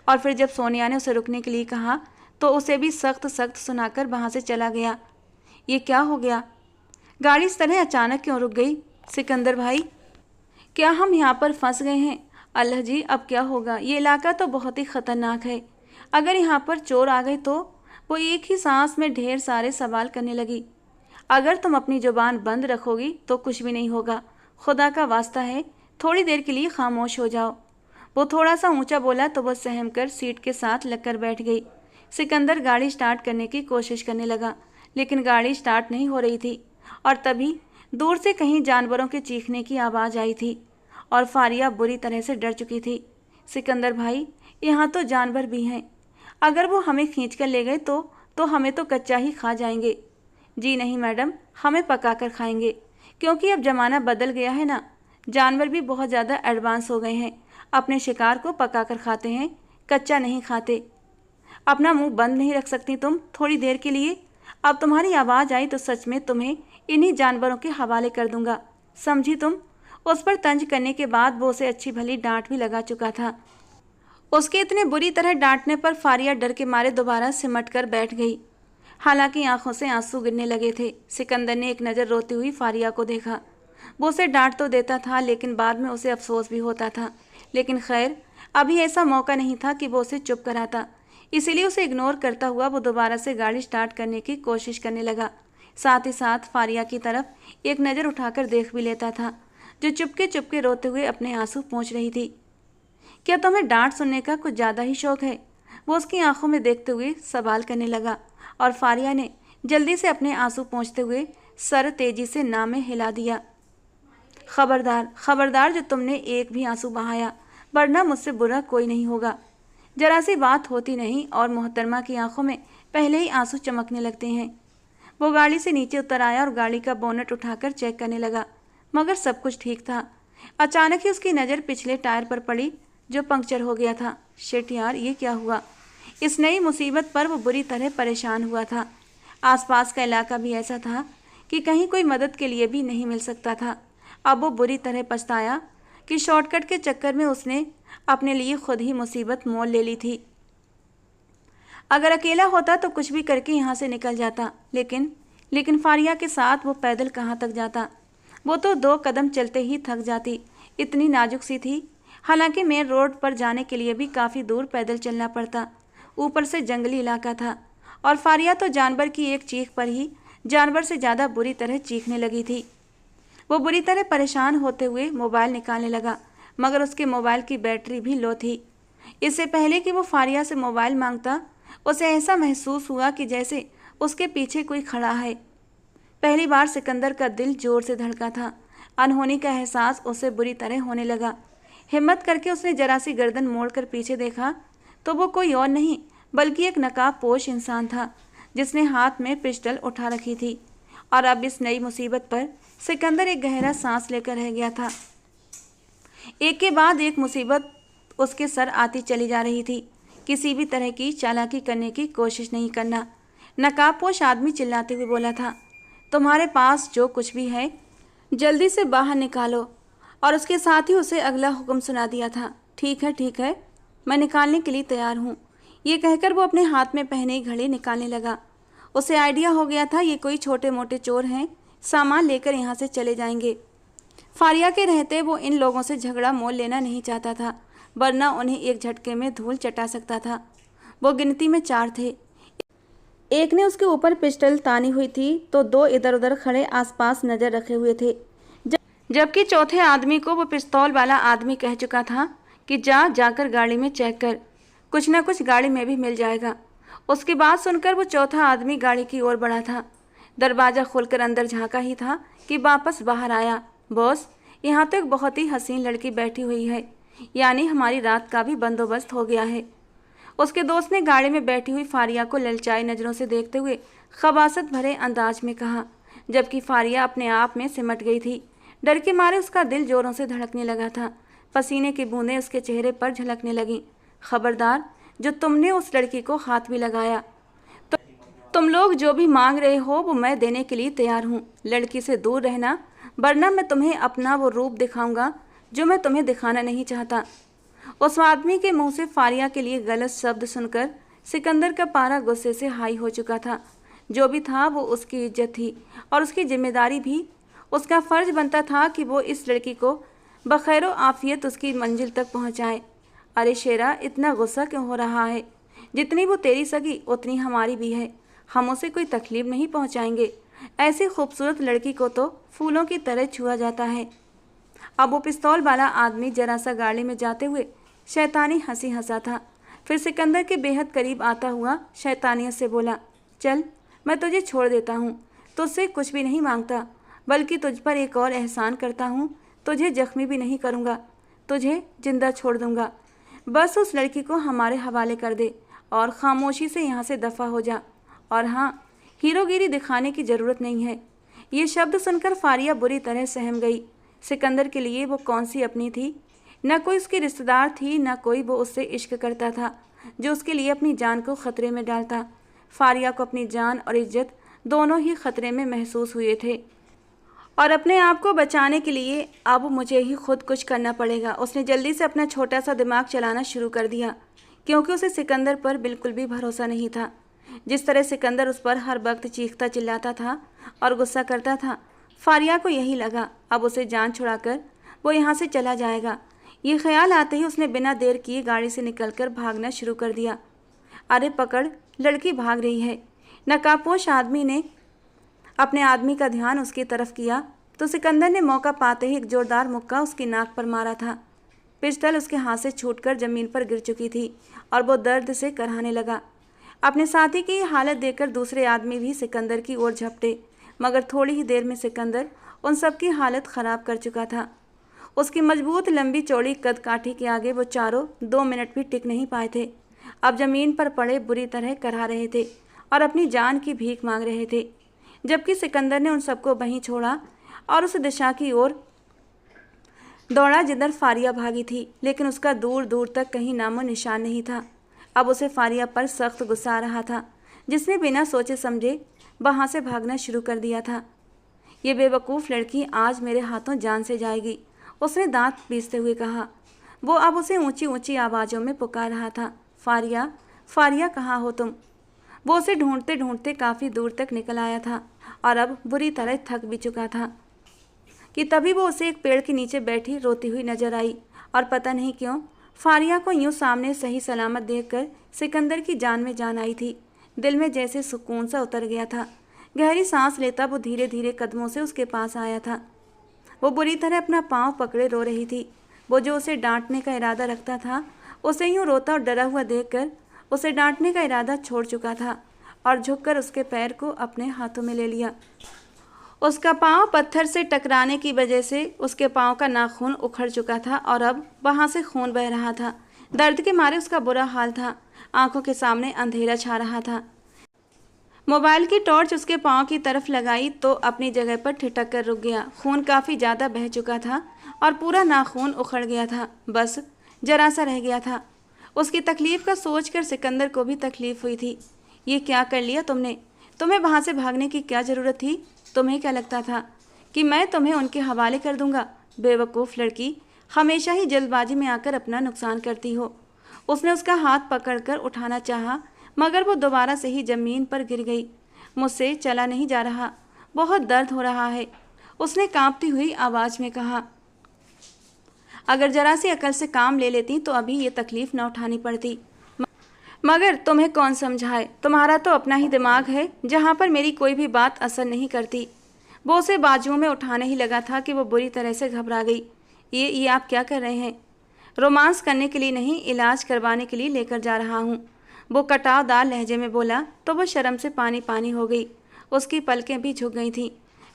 और फिर जब सोनिया ने उसे रुकने के लिए कहा तो उसे भी सख्त सुनाकर वहाँ से चला गया। ये क्या हो गया? गाड़ी इस तरह अचानक क्यों रुक गई? सिकंदर भाई, क्या हम यहाँ पर फंस गए हैं? अल्लाह जी, अब क्या होगा? ये इलाका तो बहुत ही ख़तरनाक है। अगर यहाँ पर चोर आ गए तो? वो एक ही सांस में ढेर सारे सवाल करने लगी। अगर तुम अपनी ज़ुबान बंद रखोगी तो कुछ भी नहीं होगा। खुदा का वास्ता है, थोड़ी देर के लिए खामोश हो जाओ। वो थोड़ा सा ऊंचा बोला तो वह सहम कर सीट के साथ लगकर बैठ गई। सिकंदर गाड़ी स्टार्ट करने की कोशिश करने लगा, लेकिन गाड़ी स्टार्ट नहीं हो रही थी। और तभी दूर से कहीं जानवरों के चीखने की आवाज़ आई थी और फारिया बुरी तरह से डर चुकी थी। सिकंदर भाई, यहाँ तो जानवर भी हैं, अगर वो हमें खींच कर ले गए तो हमें तो कच्चा ही खा जाएंगे। जी नहीं मैडम, हमें पका कर खाएंगे, क्योंकि अब ज़माना बदल गया है ना। जानवर भी बहुत ज़्यादा एडवांस हो गए हैं, अपने शिकार को पका कर खाते हैं, कच्चा नहीं खाते। अपना मुंह बंद नहीं रख सकती तुम थोड़ी देर के लिए? अब तुम्हारी आवाज़ आई तो सच में तुम्हें इन्हीं जानवरों के हवाले कर दूंगा, समझी तुम? उस पर तंज करने के बाद वो उसे अच्छी भली डांट भी लगा चुका था। उसके इतने बुरी तरह डांटने पर फारिया डर के मारे दोबारा सिमट कर बैठ गई। हालांकि आंखों से आंसू गिरने लगे थे। सिकंदर ने एक नज़र रोती हुई फारिया को देखा। वो उसे डांट तो देता था, लेकिन बाद में उसे अफसोस भी होता था। लेकिन खैर, अभी ऐसा मौका नहीं था कि वो उसे चुप कराता, इसीलिए उसे इग्नोर करता हुआ वो दोबारा से गाड़ी स्टार्ट करने की कोशिश करने लगा। साथ ही साथ फारिया की तरफ एक नज़र उठाकर देख भी लेता था, जो चुपके चुपके रोते हुए अपने आंसू पोंछ रही थी। क्या तुम्हें डांट सुनने का कुछ ज़्यादा ही शौक है? वो उसकी आंखों में देखते हुए सवाल करने लगा, और फारिया ने जल्दी से अपने आंसू पोंछते हुए सर तेजी से ना में हिला दिया। खबरदार, खबरदार, जो तुमने एक भी आंसू बहाया, वरना मुझसे बुरा कोई नहीं होगा। जरा सी बात होती नहीं और मोहतरमा की आंखों में पहले ही आंसू चमकने लगते हैं। वो गाड़ी से नीचे उतर आया और गाड़ी का बोनट उठाकर चेक करने लगा, मगर सब कुछ ठीक था। अचानक ही उसकी नज़र पिछले टायर पर पड़ी, जो पंक्चर हो गया था। शिट यार, ये क्या हुआ? इस नई मुसीबत पर वो बुरी तरह परेशान हुआ था। आसपास का इलाका भी ऐसा था कि कहीं कोई मदद के लिए भी नहीं मिल सकता था। अब वो बुरी तरह पछताया कि शॉर्टकट के चक्कर में उसने अपने लिए खुद ही मुसीबत मोल ले ली थी। अगर अकेला होता तो कुछ भी करके यहाँ से निकल जाता, लेकिन फारिया के साथ वो पैदल कहाँ तक जाता? वो तो 2 कदम चलते ही थक जाती, इतनी नाजुक सी थी। हालांकि मेन रोड पर जाने के लिए भी काफ़ी दूर पैदल चलना पड़ता, ऊपर से जंगली इलाका था, और फारिया तो जानवर की एक चीख पर ही जानवर से ज़्यादा बुरी तरह चीखने लगी थी। वो बुरी तरह परेशान होते हुए मोबाइल निकालने लगा, मगर उसके मोबाइल की बैटरी भी लो थी। इससे पहले कि वो फारिया से मोबाइल मांगता, उसे ऐसा महसूस हुआ कि जैसे उसके पीछे कोई खड़ा है। पहली बार सिकंदर का दिल जोर से धड़का था। अनहोनी का एहसास उसे बुरी तरह होने लगा। हिम्मत करके उसने जरा सी गर्दन मोड़कर पीछे देखा तो वो कोई और नहीं बल्कि एक नकाबपोश इंसान था, जिसने हाथ में पिस्टल उठा रखी थी। और अब इस नई मुसीबत पर सिकंदर एक गहरा सांस लेकर रह गया था। एक के बाद एक मुसीबत उसके सर आती चली जा रही थी। किसी भी तरह की चालाकी करने की कोशिश नहीं करना। नकाबपोश आदमी चिल्लाते हुए बोला था, तुम्हारे पास जो कुछ भी है जल्दी से बाहर निकालो। और उसके साथ ही उसे अगला हुक्म सुना दिया था, ठीक है, मैं निकालने के लिए तैयार हूँ। ये कहकर वो अपने हाथ में पहने घड़ी निकालने लगा। उसे आइडिया हो गया था ये कोई छोटे मोटे चोर हैं, सामान लेकर यहाँ से चले जाएंगे। फारिया के रहते वो इन लोगों से झगड़ा मोल लेना नहीं चाहता था, वरना उन्हें एक झटके में धूल चटा सकता था। वो गिनती में 4 थे। एक ने उसके ऊपर पिस्टल तानी हुई थी तो 2 इधर उधर खड़े आसपास नज़र रखे हुए थे, जबकि चौथे आदमी को वो पिस्तौल वाला आदमी कह चुका था कि जाकर गाड़ी में चेक कर, कुछ ना कुछ गाड़ी में भी मिल जाएगा। उसकी बात सुनकर वो चौथा आदमी गाड़ी की ओर बढ़ा था। दरवाज़ा खोलकर अंदर झांका ही था कि वापस बाहर आया, बॉस, यहाँ तो एक बहुत ही हसीन लड़की बैठी हुई है, यानी हमारी रात का भी बंदोबस्त हो गया है। उसके दोस्त ने गाड़ी में बैठी हुई फारिया को ललचाई नज़रों से देखते हुए खबासत भरे अंदाज में कहा, जबकि फारिया अपने आप में सिमट गई थी। डर के मारे उसका दिल जोरों से धड़कने लगा था। पसीने की बूंदें उसके चेहरे पर झलकने लगीं। खबरदार, जो तुमने उस लड़की को हाथ भी लगाया तो तुम लोग जो भी मांग रहे हो वो मैं देने के लिए तैयार हूँ। लड़की से दूर रहना, वरना मैं तुम्हें अपना वो रूप दिखाऊंगा जो मैं तुम्हें दिखाना नहीं चाहता। उस आदमी के मुंह से फारिया के लिए गलत शब्द सुनकर सिकंदर का पारा गुस्से से हाई हो चुका था। जो भी था वो उसकी इज्जत थी और उसकी जिम्मेदारी भी। उसका फ़र्ज बनता था कि वो इस लड़की को बखैरो आफियत उसकी मंजिल तक पहुंचाए। अरे शेरा, इतना गुस्सा क्यों हो रहा है? जितनी वो तेरी सगी उतनी हमारी भी है। हम उसे कोई तकलीफ नहीं पहुंचाएंगे। ऐसी खूबसूरत लड़की को तो फूलों की तरह छुआ जाता है। अब वो पिस्तौल वाला आदमी जरा सा गाड़ी में जाते हुए शैतानी हंसी हंसा था। फिर सिकंदर के बेहद करीब आता हुआ शैतानियत से बोला, चल मैं तुझे छोड़ देता हूँ, तुझसे कुछ भी नहीं मांगता, बल्कि तुझ पर एक और एहसान करता हूँ, तुझे जख्मी भी नहीं करूँगा, तुझे जिंदा छोड़ दूँगा। बस उस लड़की को हमारे हवाले कर दे और खामोशी से यहाँ से दफ़ा हो जा। और हाँ, हीरोगिरी दिखाने की ज़रूरत नहीं है। ये शब्द सुनकर फारिया बुरी तरह सहम गई। सिकंदर के लिए वो कौन सी अपनी थी? न कोई उसकी रिश्तेदार थी, न कोई वो उससे इश्क करता था जो उसके लिए अपनी जान को ख़तरे में डालता। फारिया को अपनी जान और इज्जत दोनों ही ख़तरे में महसूस हुए थे, और अपने आप को बचाने के लिए अब मुझे ही खुद कुछ करना पड़ेगा। उसने जल्दी से अपना छोटा सा दिमाग चलाना शुरू कर दिया, क्योंकि उसे सिकंदर पर बिल्कुल भी भरोसा नहीं था। जिस तरह सिकंदर उस पर हर वक्त चीखता चिल्लाता था और गुस्सा करता था, फारिया को यही लगा अब उसे जान छुड़ाकर वो यहाँ से चला जाएगा। ये ख्याल आते ही उसने बिना देर किए गाड़ी से निकलकर भागना शुरू कर दिया। अरे पकड़, लड़की भाग रही है। नकाबपोश आदमी ने अपने आदमी का ध्यान उसकी तरफ किया तो सिकंदर ने मौका पाते ही एक जोरदार मुक्का उसकी नाक पर मारा था। पिस्टल उसके हाथ से छूटकर ज़मीन पर गिर चुकी थी और वो दर्द से कराहने लगा। अपने साथी की हालत देखकर दूसरे आदमी भी सिकंदर की ओर झपटे, मगर थोड़ी ही देर में सिकंदर उन सब की हालत ख़राब कर चुका था। उसकी मजबूत लंबी चौड़ी कद काठी के आगे वो चारों 2 मिनट भी टिक नहीं पाए थे। अब ज़मीन पर पड़े बुरी तरह करा रहे थे और अपनी जान की भीख मांग रहे थे, जबकि सिकंदर ने उन सबको वहीं छोड़ा और उस दिशा की ओर दौड़ा जिधर फारिया भागी थी। लेकिन उसका दूर दूर तक कहीं नामो निशान नहीं था। अब उसे फारिया पर सख्त गुस्सा आ रहा था, जिसने बिना सोचे समझे वहाँ से भागना शुरू कर दिया था। ये बेवकूफ़ लड़की आज मेरे हाथों जान से जाएगी, उसने दांत पीसते हुए कहा। वो अब उसे ऊंची ऊंची आवाज़ों में पुकार रहा था, फारिया, फारिया कहाँ हो तुम? वो उसे ढूंढते ढूंढते काफ़ी दूर तक निकल आया था और अब बुरी तरह थक भी चुका था कि तभी वो उसे एक पेड़ के नीचे बैठी रोती हुई नजर आई। और पता नहीं क्यों फारिया को यूं सामने सही सलामत देखकर सिकंदर की जान में जान आई थी। दिल में जैसे सुकून सा उतर गया था। गहरी सांस लेता वो धीरे धीरे कदमों से उसके पास आया था। वो बुरी तरह अपना पाँव पकड़े रो रही थी। वो जो उसे डांटने का इरादा रखता था, उसे यूं रोता और डरा हुआ देखकर उसे डांटने का इरादा छोड़ चुका था और झुककर उसके पैर को अपने हाथों में ले लिया। उसका पाँव पत्थर से टकराने की वजह से उसके पाँव का नाखून उखड़ चुका था और अब वहाँ से खून बह रहा था। दर्द के मारे उसका बुरा हाल था। आंखों के सामने अंधेरा छा रहा था। मोबाइल की टॉर्च उसके पाँव की तरफ लगाई तो अपनी जगह पर ठिठक कर रुक गया। खून काफ़ी ज़्यादा बह चुका था और पूरा नाखून उखड़ गया था, बस जरा सा रह गया था। उसकी तकलीफ़ का सोचकर सिकंदर को भी तकलीफ़ हुई थी। ये क्या कर लिया तुमने? तुम्हें वहाँ से भागने की क्या ज़रूरत थी? तुम्हें क्या लगता था कि मैं तुम्हें उनके हवाले कर दूंगा? बेवकूफ़ लड़की, हमेशा ही जल्दबाजी में आकर अपना नुकसान करती हो। उसने उसका हाथ पकड़कर उठाना चाहा, मगर वो दोबारा से ही ज़मीन पर गिर गई। मुझसे चला नहीं जा रहा, बहुत दर्द हो रहा है, उसने कांपती हुई आवाज़ में कहा। अगर जरा सी अकल से काम ले लेती तो अभी ये तकलीफ़ न उठानी पड़ती, मगर तुम्हें कौन समझाए? तुम्हारा तो अपना ही दिमाग है जहाँ पर मेरी कोई भी बात असर नहीं करती। वो उसे बाजुओं में उठाने ही लगा था कि वो बुरी तरह से घबरा गई। ये आप क्या कर रहे हैं? रोमांस करने के लिए नहीं, इलाज करवाने के लिए लेकर जा रहा हूँ, वो कटावदार लहजे में बोला तो वो शर्म से पानी पानी हो गई। उसकी पलकें भी झुक गई थीं।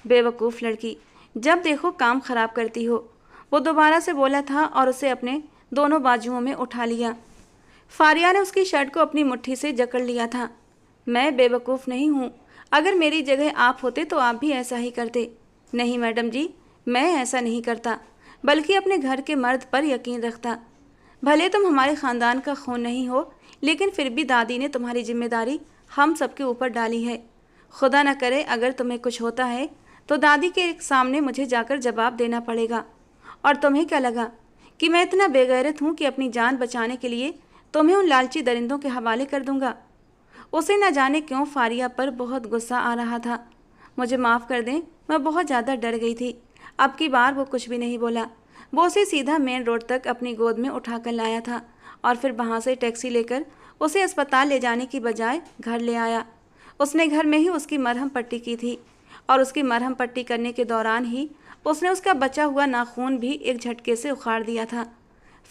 बेवकूफ़ लड़की, जब देखो काम ख़राब करती हो, वो दोबारा से बोला था और उसे अपने दोनों बाजुओं में उठा लिया। फारिया ने उसकी शर्ट को अपनी मुट्ठी से जकड़ लिया था। मैं बेवकूफ़ नहीं हूँ, अगर मेरी जगह आप होते तो आप भी ऐसा ही करते। नहीं मैडम जी, मैं ऐसा नहीं करता, बल्कि अपने घर के मर्द पर यकीन रखता। भले तुम हमारे ख़ानदान का खून नहीं हो, लेकिन फिर भी दादी ने तुम्हारी जिम्मेदारी हम सबके ऊपर डाली है। खुदा न करे अगर तुम्हें कुछ होता है तो दादी के सामने मुझे जाकर जवाब देना पड़ेगा। और तुम्हें क्या लगा कि मैं इतना बेगैरत हूँ कि अपनी जान बचाने के लिए तुम्हें उन लालची दरिंदों के हवाले कर दूंगा? उसे न जाने क्यों फारिया पर बहुत गुस्सा आ रहा था। मुझे माफ़ कर दें, मैं बहुत ज़्यादा डर गई थी। अब की बार वो कुछ भी नहीं बोला। वो उसे सीधा मेन रोड तक अपनी गोद में उठाकर लाया था और फिर वहाँ से टैक्सी लेकर उसे अस्पताल ले जाने की बजाय घर ले आया। उसने घर में ही उसकी मरहम पट्टी की थी और उसकी मरहम पट्टी करने के दौरान ही उसने उसका बचा हुआ नाखून भी एक झटके से उखाड़ दिया था।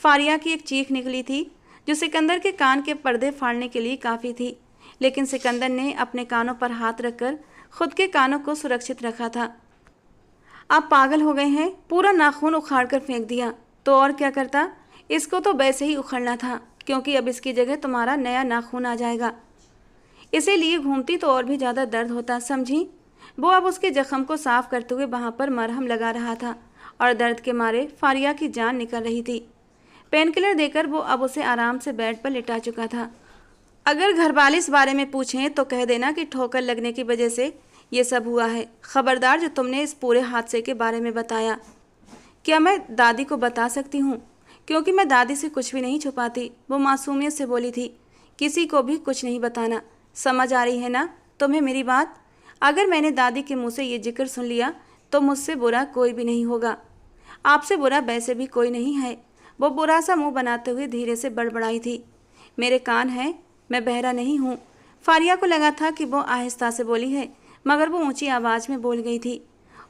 फारिया की एक चीख निकली थी जो सिकंदर के कान के पर्दे फाड़ने के लिए काफ़ी थी। लेकिन सिकंदर ने अपने कानों पर हाथ रखकर खुद के कानों को सुरक्षित रखा था। आप पागल हो गए हैं? पूरा नाखून उखाड़ कर फेंक दिया। तो और क्या करता? इसको तो वैसे ही उखड़ना था, क्योंकि अब इसकी जगह तुम्हारा नया नाखून आ जाएगा। इसे लिए घूमती तो और भी ज़्यादा दर्द होता, समझी? वो अब उसके जख्म को साफ करते हुए वहाँ पर मरहम लगा रहा था और दर्द के मारे फारिया की जान निकल रही थी। पेन किलर देकर वो अब उसे आराम से बेड पर लिटा चुका था। अगर घरवाले इस बारे में पूछें तो कह देना कि ठोकर लगने की वजह से ये सब हुआ है। खबरदार जो तुमने इस पूरे हादसे के बारे में बताया। क्या मैं दादी को बता सकती हूँ? क्योंकि मैं दादी से कुछ भी नहीं छुपाती, वो मासूमियत से बोली थी। किसी को भी कुछ नहीं बताना। समझ आ रही है ना तुम्हें मेरी बात? अगर मैंने दादी के मुंह से ये जिक्र सुन लिया तो मुझसे बुरा कोई भी नहीं होगा। आपसे बुरा वैसे भी कोई नहीं है। वो बुरा सा मुंह बनाते हुए धीरे से बड़बड़ाई थी। मेरे कान हैं, मैं बहरा नहीं हूँ। फारिया को लगा था कि वो आहिस्ता से बोली है, मगर वो ऊंची आवाज़ में बोल गई थी।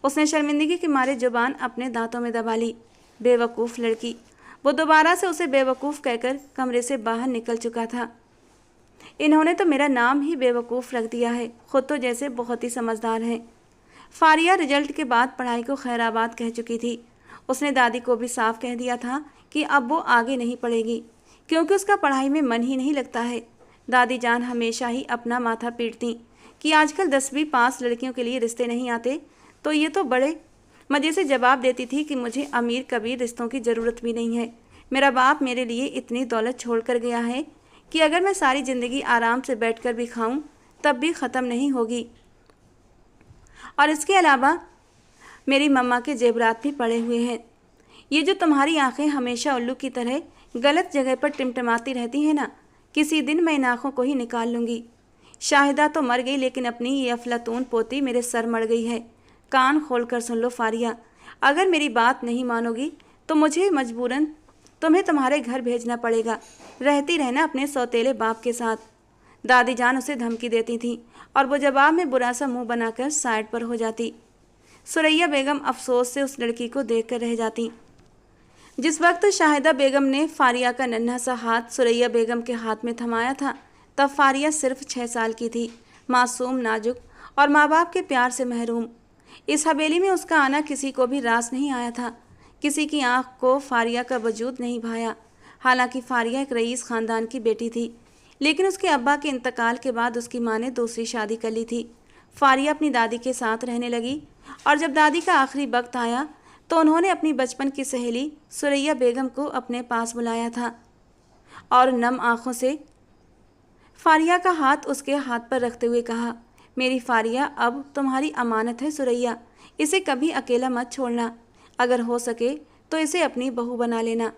उसने शर्मिंदगी के मारे जुबान अपने दांतों में दबा ली। बेवकूफ़ लड़की। वो दोबारा से उसे बेवकूफ़ कहकर कमरे से बाहर निकल चुका था। इन्होंने तो मेरा नाम ही बेवकूफ़ रख दिया है। खुद तो जैसे बहुत ही समझदार हैं। फारिया रिजल्ट के बाद पढ़ाई को खैराबाद कह चुकी थी। उसने दादी को भी साफ कह दिया था कि अब वो आगे नहीं पढ़ेगी, क्योंकि उसका पढ़ाई में मन ही नहीं लगता है। दादी जान हमेशा ही अपना माथा पीटती कि आजकल 10वीं पास लड़कियों के लिए रिश्ते नहीं आते, तो ये तो बड़े मज़े से जवाब देती थी कि मुझे अमीर कबीर रिश्तों की ज़रूरत भी नहीं है। मेरा बाप मेरे लिए इतनी दौलत छोड़ कर गया है कि अगर मैं सारी ज़िंदगी आराम से बैठकर भी खाऊं तब भी ख़त्म नहीं होगी। और इसके अलावा मेरी मम्मा के जेवरात भी पड़े हुए हैं। ये जो तुम्हारी आंखें हमेशा उल्लू की तरह गलत जगह पर टिमटिमाती रहती हैं ना, किसी दिन मैं इन आँखों को ही निकाल लूँगी। शाहिदा तो मर गई, लेकिन अपनी ये अफलातून पोती मेरे सर मड़ गई है। कान खोल कर सुन लो फारिया, अगर मेरी बात नहीं मानोगी तो मुझे मजबूरन तुम्हें तुम्हारे घर भेजना पड़ेगा। रहती रहना अपने सौतेले बाप के साथ। दादी जान उसे धमकी देती थी और वो जवाब में बुरा सा मुंह बनाकर साइड पर हो जाती। सुरैया बेगम अफसोस से उस लड़की को देखकर रह जाती। जिस वक्त शाहिदा बेगम ने फारिया का नन्हा सा हाथ सुरैया बेगम के हाथ में थमाया था, तब फारिया सिर्फ 6 साल की थी, मासूम, नाजुक और माँ बाप के प्यार से महरूम। इस हवेली में उसका आना किसी को भी रास नहीं आया था। किसी की आंख को फारिया का वजूद नहीं भाया। हालांकि फारिया एक रईस ख़ानदान की बेटी थी, लेकिन उसके अब्बा के इंतकाल के बाद उसकी माँ ने दूसरी शादी कर ली थी। फारिया अपनी दादी के साथ रहने लगी और जब दादी का आखिरी वक्त आया तो उन्होंने अपनी बचपन की सहेली सुरैया बेगम को अपने पास बुलाया था और नम आँखों से फारिया का हाथ उसके हाथ पर रखते हुए कहा, मेरी फारिया अब तुम्हारी अमानत है सुरैया, इसे कभी अकेला मत छोड़ना। अगर हो सके तो इसे अपनी बहू बना लेना।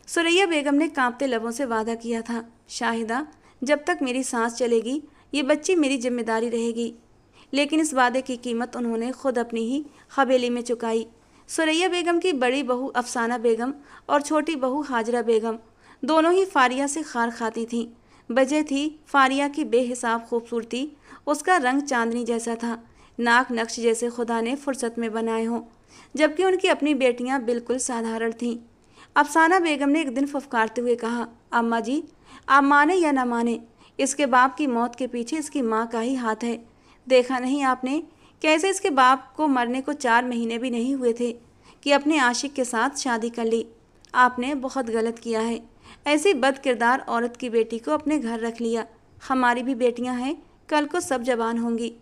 सुरैया बेगम ने कांपते लबों से वादा किया था, शाहिदा, जब तक मेरी सांस चलेगी ये बच्ची मेरी जिम्मेदारी रहेगी। लेकिन इस वादे की कीमत उन्होंने खुद अपनी ही हवेली में चुकाई। सुरैया बेगम की बड़ी बहू अफसाना बेगम और छोटी बहू हाजरा बेगम दोनों ही फारिया से खार खाती थीं। वजह थी फारिया की बेहिसाब खूबसूरती। उसका रंग चांदनी जैसा था, नाक नक्श जैसे खुदा ने फुर्सत में बनाए हों, जबकि उनकी अपनी बेटियां बिल्कुल साधारण थीं। अफसाना बेगम ने एक दिन फुफकारते हुए कहा, अम्मा जी, आप माने या ना माने, इसके बाप की मौत के पीछे इसकी माँ का ही हाथ है। देखा नहीं आपने कैसे इसके बाप को मरने को 4 महीने भी नहीं हुए थे कि अपने आशिक के साथ शादी कर ली। आपने बहुत गलत किया है, ऐसी बदकिरदार औरत की बेटी को अपने घर रख लिया। हमारी भी बेटियां हैं, कल को सब जवान होंगी।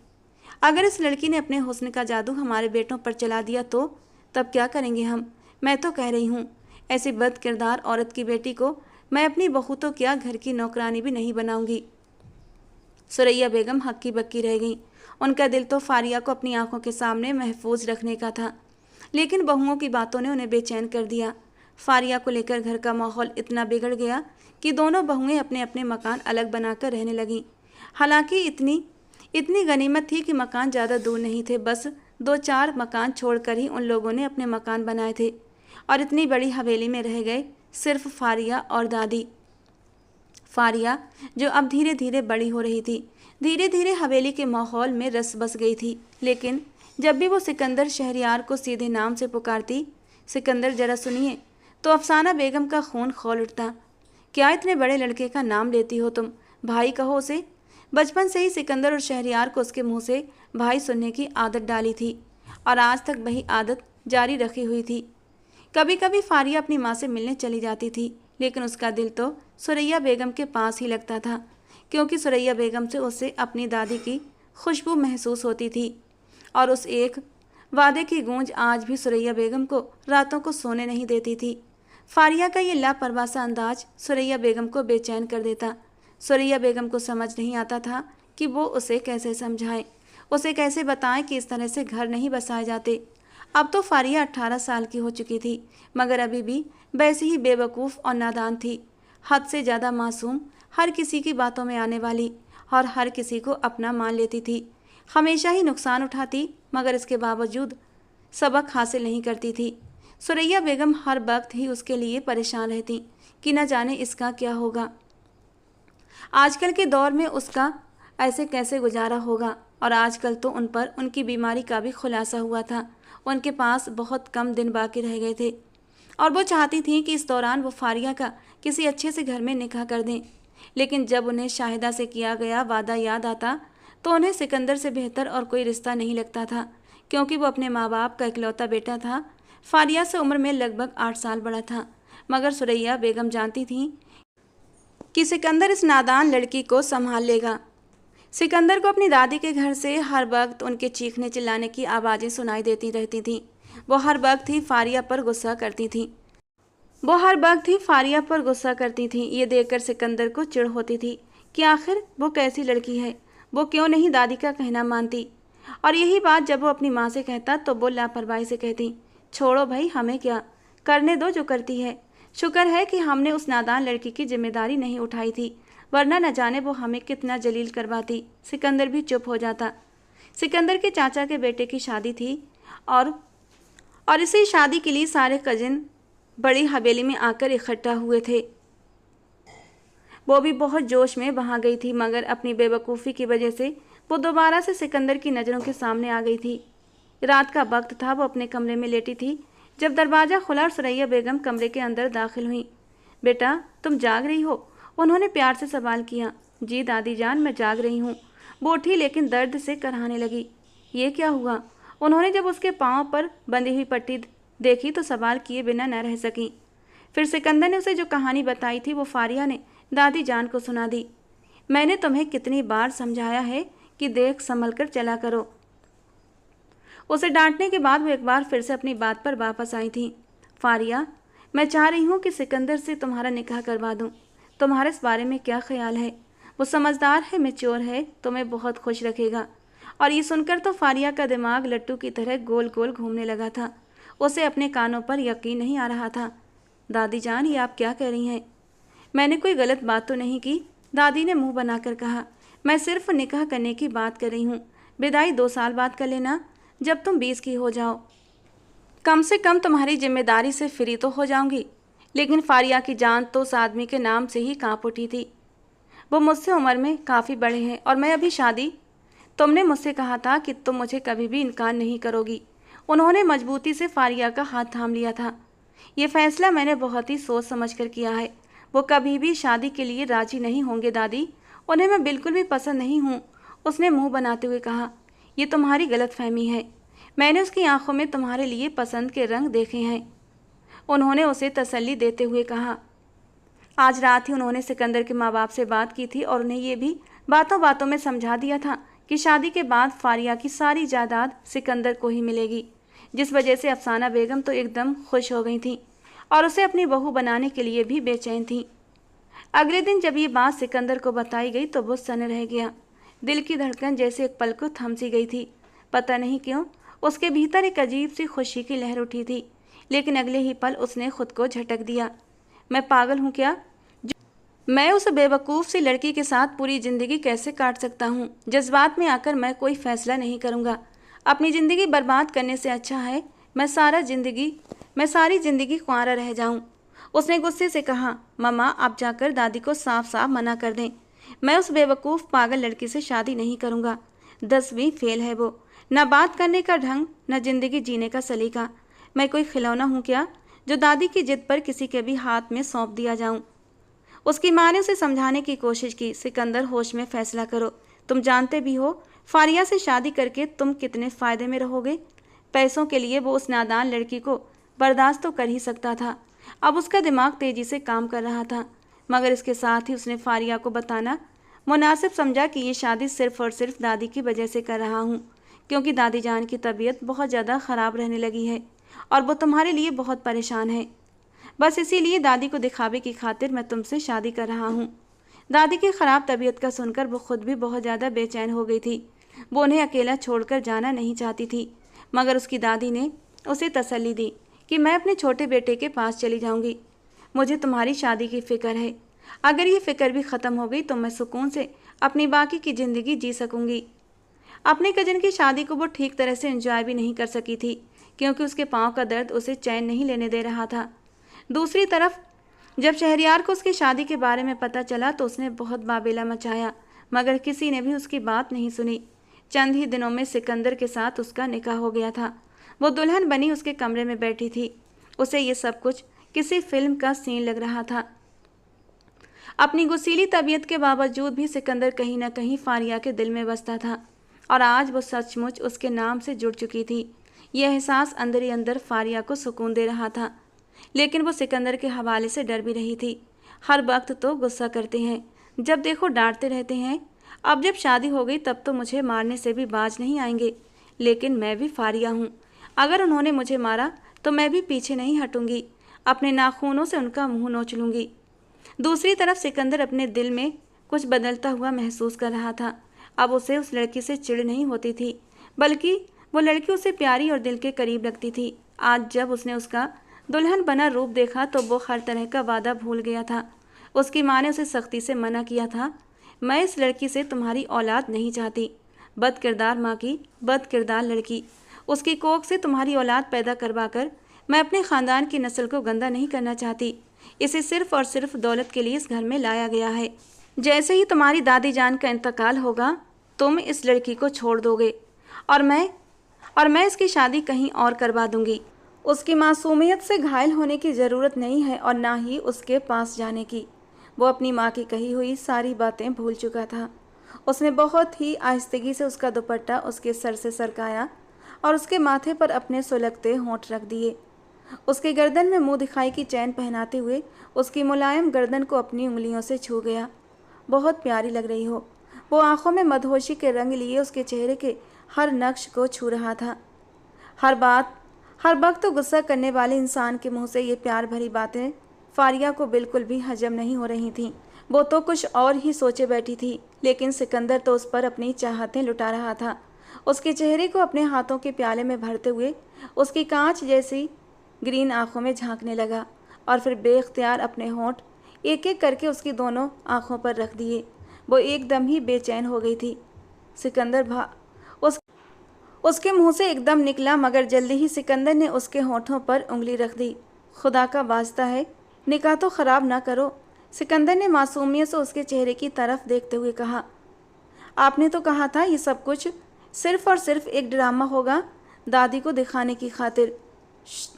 अगर इस लड़की ने अपने हुस्न का जादू हमारे बेटों पर चला दिया तो तब क्या करेंगे हम? मैं तो कह रही हूँ, ऐसी बदकिरदार औरत की बेटी को मैं अपनी बहू तो क्या घर की नौकरानी भी नहीं बनाऊंगी। सुरैया बेगम हक्की बक्की रह गई। उनका दिल तो फारिया को अपनी आंखों के सामने महफूज रखने का था, लेकिन बहुओं की बातों ने उन्हें बेचैन कर दिया। फारिया को लेकर घर का माहौल इतना बिगड़ गया कि दोनों बहुएं अपने अपने मकान अलग बनाकर रहने लगीं। हालांकि इतनी गनीमत थी कि मकान ज़्यादा दूर नहीं थे, बस 2-4 मकान छोड़कर ही उन लोगों ने अपने मकान बनाए थे और इतनी बड़ी हवेली में रह गए सिर्फ फारिया और दादी। फारिया जो अब धीरे धीरे बड़ी हो रही थी, धीरे धीरे हवेली के माहौल में रस बस गई थी। लेकिन जब भी वो सिकंदर शहरियार को सीधे नाम से पुकारती, सिकंदर जरा सुनिए, तो अफसाना बेगम का खून खौल उठता। क्या इतने बड़े लड़के का नाम लेती हो तुम? भाई कहो उसे। बचपन से ही सिकंदर और शहरयार को उसके मुंह से भाई सुनने की आदत डाली थी और आज तक वही आदत जारी रखी हुई थी। कभी कभी फारिया अपनी माँ से मिलने चली जाती थी, लेकिन उसका दिल तो सुरैया बेगम के पास ही लगता था, क्योंकि सुरैया बेगम से उसे अपनी दादी की खुशबू महसूस होती थी। और उस एक वादे की गूंज आज भी सुरैया बेगम को रातों को सोने नहीं देती थी। फारिया का ये लापरवाह सा अंदाज सुरैया बेगम को बेचैन कर देता। सुरैया बेगम को समझ नहीं आता था कि वो उसे कैसे समझाए, उसे कैसे बताएं कि इस तरह से घर नहीं बसाए जाते। अब तो फारिया 18 साल की हो चुकी थी, मगर अभी भी वैसी ही बेवकूफ़ और नादान थी, हद से ज़्यादा मासूम, हर किसी की बातों में आने वाली और हर किसी को अपना मान लेती थी। हमेशा ही नुकसान उठाती, मगर इसके बावजूद सबक हासिल नहीं करती थी। सुरैया बेगम हर वक्त ही उसके लिए परेशान रहती कि न जाने इसका क्या होगा, आजकल के दौर में उसका ऐसे कैसे गुजारा होगा। और आजकल तो उन पर उनकी बीमारी का भी खुलासा हुआ था। उनके पास बहुत कम दिन बाकी रह गए थे और वो चाहती थी कि इस दौरान वो फारिया का किसी अच्छे से घर में निकाह कर दें। लेकिन जब उन्हें शाहिदा से किया गया वादा याद आता तो उन्हें सिकंदर से बेहतर और कोई रिश्ता नहीं लगता था, क्योंकि वो अपने माँ बाप का इकलौता बेटा था। फारिया से उम्र में लगभग 8 साल बड़ा था, मगर सुरैया बेगम जानती थी कि सिकंदर इस नादान लड़की को संभाल लेगा। सिकंदर को अपनी दादी के घर से हर वक्त उनके चीखने चिल्लाने की आवाज़ें सुनाई देती रहती थीं। वो हर वक्त ही फारिया पर गुस्सा करती थी। ये देखकर सिकंदर को चिढ़ होती थी कि आखिर वो कैसी लड़की है, वो क्यों नहीं दादी का कहना मानती। और यही बात जब वो अपनी माँ से कहता तो वो लापरवाही से कहती, छोड़ो भाई, हमें क्या, करने दो जो करती है। शुक्र है कि हमने उस नादान लड़की की जिम्मेदारी नहीं उठाई थी, वरना न जाने वो हमें कितना जलील करवाती। सिकंदर भी चुप हो जाता। सिकंदर के चाचा के बेटे की शादी थी और इसी शादी के लिए सारे कजिन बड़ी हवेली में आकर इकट्ठा हुए थे। वो भी बहुत जोश में वहाँ गई थी, मगर अपनी बेवकूफ़ी की वजह से वो दोबारा से सिकंदर की नज़रों के सामने आ गई थी। रात का वक्त था, वो अपने कमरे में लेटी थी जब दरवाज़ा खुला और सुरैया बेगम कमरे के अंदर दाखिल हुई। बेटा, तुम जाग रही हो? उन्होंने प्यार से सवाल किया। जी दादी जान, मैं जाग रही हूँ। वो उठी, लेकिन दर्द से कराहने लगी। ये क्या हुआ? उन्होंने जब उसके पाँव पर बंधी हुई पट्टी देखी तो सवाल किए बिना न रह सकी। फिर सिकंदर ने उसे जो कहानी बताई थी वो फारिया ने दादी जान को सुना दी। मैंने तुम्हें कितनी बार समझाया है कि देख संभल कर चला करो। उसे डांटने के बाद वो एक बार फिर से अपनी बात पर वापस आई थी। फारिया, मैं चाह रही हूँ कि सिकंदर से तुम्हारा निकाह करवा दूँ। तुम्हारे इस बारे में क्या ख्याल है? वो समझदार है, मैच्योर है, तुम्हें बहुत खुश रखेगा। और ये सुनकर तो फारिया का दिमाग लट्टू की तरह गोल गोल घूमने लगा था। उसे अपने कानों पर यकीन नहीं आ रहा था। दादी जान, ये आप क्या कह रही हैं? मैंने कोई गलत बात तो नहीं की, दादी ने मुंह बनाकर कहा। मैं सिर्फ निकाह करने की बात कर रही हूँ। विदाई 2 साल बाद कर लेना, जब तुम 20 की हो जाओ। कम से कम तुम्हारी जिम्मेदारी से फ्री तो हो जाऊंगी। लेकिन फारिया की जान तो उस आदमी के नाम से ही कांप उठी थी। वो मुझसे उम्र में काफ़ी बड़े हैं और मैं अभी शादी। तुमने मुझसे कहा था कि तुम मुझे कभी भी इनकार नहीं करोगी। उन्होंने मजबूती से फारिया का हाथ थाम लिया था। ये फैसला मैंने बहुत ही सोच समझ कर किया है। वो कभी भी शादी के लिए राजी नहीं होंगे दादी, उन्हें मैं बिल्कुल भी पसंद नहीं हूँ। उसने मुंह बनाते हुए कहा। ये तुम्हारी गलतफहमी है। मैंने उसकी आंखों में तुम्हारे लिए पसंद के रंग देखे हैं, उन्होंने उसे तसल्ली देते हुए कहा। आज रात ही उन्होंने सिकंदर के माँ बाप से बात की थी और उन्हें ये भी बातों बातों में समझा दिया था कि शादी के बाद फारिया की सारी जायदाद सिकंदर को ही मिलेगी, जिस वजह से अफसाना बेगम तो एकदम खुश हो गई थी और उसे अपनी बहू बनाने के लिए भी बेचैन थी। अगले दिन जब ये बात सिकंदर को बताई गई तो वो सन रह गया। दिल की धड़कन जैसे एक पल को थम सी गई थी। पता नहीं क्यों उसके भीतर एक अजीब सी खुशी की लहर उठी थी, लेकिन अगले ही पल उसने खुद को झटक दिया। मैं पागल हूँ क्या? मैं उस बेवकूफ़ सी लड़की के साथ पूरी ज़िंदगी कैसे काट सकता हूँ? जज्बात में आकर मैं कोई फ़ैसला नहीं करूँगा। अपनी ज़िंदगी बर्बाद करने से अच्छा है मैं सारी ज़िंदगी कुंवारा रह जाऊँ। उसने गुस्से से कहा। मम्मा, आप जाकर दादी को साफ साफ मना कर दें। मैं उस बेवकूफ़ पागल लड़की से शादी नहीं करूँगा। 10वीं फेल है वो, न बात करने का ढंग, न ज़िंदगी जीने का सलीका। मैं कोई खिलौना हूँ क्या जो दादी की जिद पर किसी के भी हाथ में सौंप दिया जाऊँ? उसकी माँ ने उसे समझाने की कोशिश की, सिकंदर होश में फैसला करो, तुम जानते भी हो फारिया से शादी करके तुम कितने फ़ायदे में रहोगे। पैसों के लिए वो उस नादान लड़की को बर्दाश्त तो कर ही सकता था। अब उसका दिमाग तेजी से काम कर रहा था, मगर इसके साथ ही उसने फारिया को बताना मुनासिब समझा कि ये शादी सिर्फ और सिर्फ दादी की वजह से कर रहा हूँ, क्योंकि दादी जान की तबीयत बहुत ज़्यादा ख़राब रहने लगी है और वो तुम्हारे लिए बहुत परेशान है। बस इसीलिए दादी को दिखावे की खातिर मैं तुमसे शादी कर रहा हूँ। दादी की ख़राब तबीयत का सुनकर वो खुद भी बहुत ज़्यादा बेचैन हो गई थी। वो उन्हें अकेला छोड़कर जाना नहीं चाहती थी, मगर उसकी दादी ने उसे तसल्ली दी कि मैं अपने छोटे बेटे के पास चली जाऊंगी। मुझे तुम्हारी शादी की फ़िक्र है। अगर ये फ़िक्र भी ख़त्म हो गई तो मैं सुकून से अपनी बाकी की ज़िंदगी जी सकूंगी। अपने कजन की शादी को वो ठीक तरह से एंजॉय भी नहीं कर सकी थी, क्योंकि उसके पाँव का दर्द उसे चैन नहीं लेने दे रहा था। दूसरी तरफ जब शहरयार को उसकी शादी के बारे में पता चला तो उसने बहुत बाबेला मचाया, मगर किसी ने भी उसकी बात नहीं सुनी। चंद ही दिनों में सिकंदर के साथ उसका निकाह हो गया था। वो दुल्हन बनी उसके कमरे में बैठी थी। उसे ये सब कुछ किसी फिल्म का सीन लग रहा था। अपनी गुस्सीली तबीयत के बावजूद भी सिकंदर कहीं न कहीं फारिया के दिल में बसता था, और आज वो सचमुच उसके नाम से जुड़ चुकी थी। यह एहसास अंदर ही अंदर फारिया को सुकून दे रहा था, लेकिन वो सिकंदर के हवाले से डर भी रही थी। हर वक्त तो गुस्सा करते हैं, जब देखो डांटते रहते हैं। अब जब शादी हो गई तब तो मुझे मारने से भी बाज नहीं आएंगे, लेकिन मैं भी फारिया हूँ। अगर उन्होंने मुझे मारा तो मैं भी पीछे नहीं हटूंगी, अपने नाखूनों से उनका मुंह नोच लूँगी। दूसरी तरफ सिकंदर अपने दिल में कुछ बदलता हुआ महसूस कर रहा था। अब उसे उस लड़की से चिढ़ नहीं होती थी, बल्कि वो लड़की उसे प्यारी और दिल के करीब लगती थी। आज जब उसने उसका दुल्हन बना रूप देखा तो वो हर तरह का वादा भूल गया था। उसकी माँ ने उसे सख्ती से मना किया था, मैं इस लड़की से तुम्हारी औलाद नहीं चाहती। बद किरदार माँ की बद किरदार लड़की, उसकी कोख से तुम्हारी औलाद पैदा करवाकर मैं अपने ख़ानदान की नस्ल को गंदा नहीं करना चाहती। इसे सिर्फ और सिर्फ दौलत के लिए इस घर में लाया गया है। जैसे ही तुम्हारी दादी जान का इंतकाल होगा तुम इस लड़की को छोड़ दोगे और मैं इसकी शादी कहीं और करवा दूंगी। उसकी मासूमियत से घायल होने की ज़रूरत नहीं है और ना ही उसके पास जाने की। वो अपनी माँ की कही हुई सारी बातें भूल चुका था। उसने बहुत ही आहिस्तगी से उसका दुपट्टा उसके सर से सरकाया और उसके माथे पर अपने सुलगते होंठ रख दिए। उसके गर्दन में मुंह दिखाई की चैन पहनाते हुए उसकी मुलायम गर्दन को अपनी उंगलियों से छू गया। बहुत प्यारी लग रही हो। वो आंखों में मदहोशी के रंग लिए उसके चेहरे के हर नक्श को छू रहा था। हर वक्त तो गुस्सा करने वाले इंसान के मुंह से ये प्यार भरी बातें फारिया को बिल्कुल भी हजम नहीं हो रही थीं। वो तो कुछ और ही सोचे बैठी थी, लेकिन सिकंदर तो उस पर अपनी चाहतें लुटा रहा था। उसके चेहरे को अपने हाथों के प्याले में भरते हुए उसकी कांच जैसी ग्रीन आंखों में झांकने लगा और फिर बेख्तियार अपने होंठ एक एक करके उसकी दोनों आंखों पर रख दिए। वो एकदम ही बेचैन हो गई थी। सिकंदर उसके मुंह से एकदम निकला, मगर जल्दी ही सिकंदर ने उसके होठों पर उंगली रख दी। खुदा का वास्ता है, निकाह तो ख़राब ना करो। सिकंदर ने मासूमियत से उसके चेहरे की तरफ देखते हुए कहा, आपने तो कहा था ये सब कुछ सिर्फ और सिर्फ एक ड्रामा होगा, दादी को दिखाने की खातिर।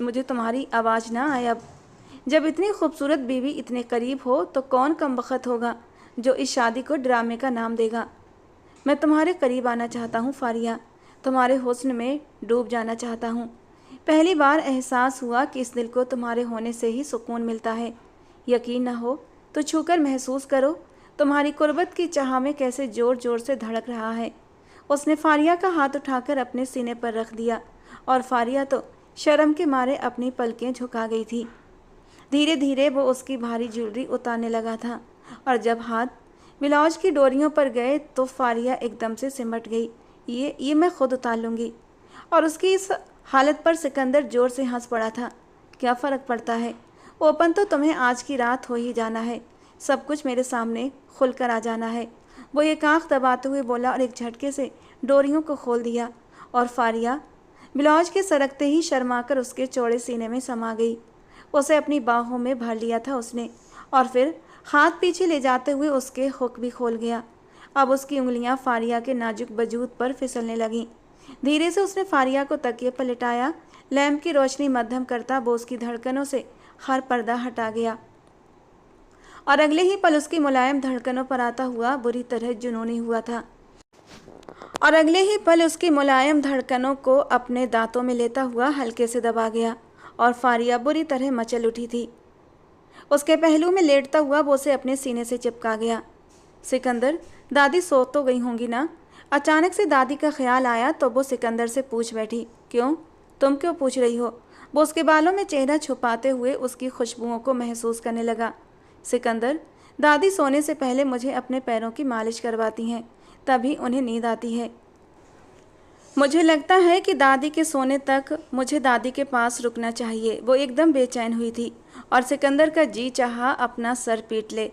मुझे तुम्हारी आवाज़ ना आए। अब जब इतनी खूबसूरत बीवी इतने करीब हो तो कौन कम बख्त होगा जो इस शादी को ड्रामे का नाम देगा। मैं तुम्हारे करीब आना चाहता हूँ फारिया, तुम्हारे हुस्न में डूब जाना चाहता हूँ। पहली बार एहसास हुआ कि इस दिल को तुम्हारे होने से ही सुकून मिलता है। यकीन ना हो तो छूकर महसूस करो, तुम्हारी कुर्बत की चाह में कैसे ज़ोर ज़ोर से धड़क रहा है। उसने फारिया का हाथ उठाकर अपने सीने पर रख दिया और फारिया तो शर्म के मारे अपनी पलकें झुका गई थी। धीरे धीरे वो उसकी भारी ज्वेलरी उतारने लगा था और जब हाथ ब्लाउज की डोरियों पर गए तो फारिया एकदम से सिमट गई। ये मैं खुद उतार लूँगी। और उसकी इस हालत पर सिकंदर ज़ोर से हंस पड़ा था। क्या फ़र्क पड़ता है, ओपन तो तुम्हें आज की रात हो ही जाना है, सब कुछ मेरे सामने खुलकर आ जाना है। वो एक आँख दबाते हुए बोला और एक झटके से डोरियों को खोल दिया और फारिया ब्लाउज के सरकते ही शर्माकर उसके चौड़े सीने में समा गई। उसे अपनी बाहों में भर लिया था उसने और फिर हाथ पीछे ले जाते हुए उसके हुक भी खोल गया। अब उसकी उंगलियां फारिया के नाजुक वजूद पर फिसलने लगीं। धीरे से उसने फारिया को तकिए पर लिटाया। लैंप की रोशनी मध्यम करता वो उसकी धड़कनों से हर पर्दा हटा गया और अगले ही पल उसकी मुलायम धड़कनों पर आता हुआ बुरी तरह जुनूनी हुआ था और अगले ही पल उसकी मुलायम धड़कनों को अपने दांतों में लेता हुआ हल्के से दबा गया और फारिया बुरी तरह मचल उठी थी। उसके पहलू में लेटता हुआ वो उसे अपने सीने से चिपका गया। सिकंदर, दादी सो तो गई होंगी ना? अचानक से दादी का ख्याल आया तो वो सिकंदर से पूछ बैठी। क्यों? तुम क्यों पूछ रही हो? वो उसके बालों में चेहरा छुपाते हुए उसकी खुशबुओं को महसूस करने लगा। सिकंदर, दादी सोने से पहले मुझे अपने पैरों की मालिश करवाती हैं, तभी उन्हें नींद आती है। मुझे लगता है कि दादी के सोने तक मुझे दादी के पास रुकना चाहिए। वो एकदम बेचैन हुई थी और सिकंदर का जी चाहा अपना सर पीट ले।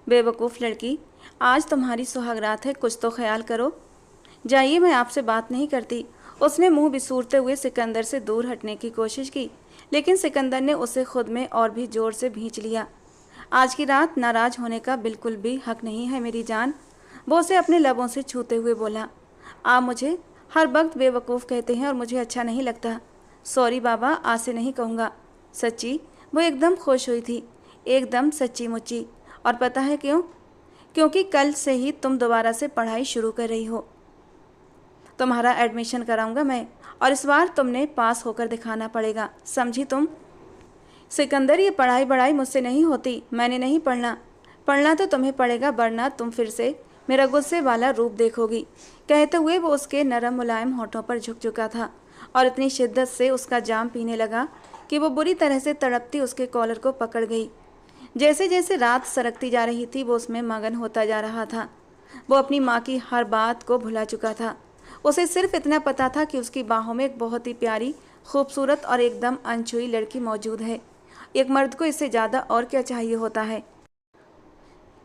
बेवकूफ़ लड़की, आज तुम्हारी सुहागरात है, कुछ तो ख्याल करो। जाइए, मैं आपसे बात नहीं करती। उसने मुंह बिसूरते हुए सिकंदर से दूर हटने की कोशिश की, लेकिन सिकंदर ने उसे खुद में और भी जोर से भींच लिया। आज की रात नाराज़ होने का बिल्कुल भी हक नहीं है मेरी जान, वो उसे अपने लबों से छूते हुए बोला। आप मुझे हर वक्त बेवकूफ़ कहते हैं और मुझे अच्छा नहीं लगता। सॉरी बाबा, आज से नहीं कहूँगा। सच्ची? वो एकदम खुश हुई थी, एकदम सच्ची मुच्ची। और पता है क्यों? क्योंकि कल से ही तुम दोबारा से पढ़ाई शुरू कर रही हो। तुम्हारा एडमिशन कराऊंगा मैं, और इस बार तुमने पास होकर दिखाना पड़ेगा, समझी तुम? सिकंदर, ये पढ़ाई बढ़ाई मुझसे नहीं होती, मैंने नहीं पढ़ना। पढ़ना तो तुम्हें पड़ेगा, वरना तुम फिर से मेरा गुस्से वाला रूप देखोगी। कहते हुए वो उसके नरम मुलायम होठों पर झुक चुका था और इतनी शिद्दत से उसका जाम पीने लगा कि वो बुरी तरह से तड़पती उसके कॉलर को पकड़ गई। जैसे जैसे रात सरकती जा रही थी वो उसमें मगन होता जा रहा था। वो अपनी माँ की हर बात को भुला चुका था। उसे सिर्फ इतना पता था कि उसकी बाहों में एक बहुत ही प्यारी, खूबसूरत और एकदम अनछुई लड़की मौजूद है। एक मर्द को इससे ज़्यादा और क्या चाहिए होता है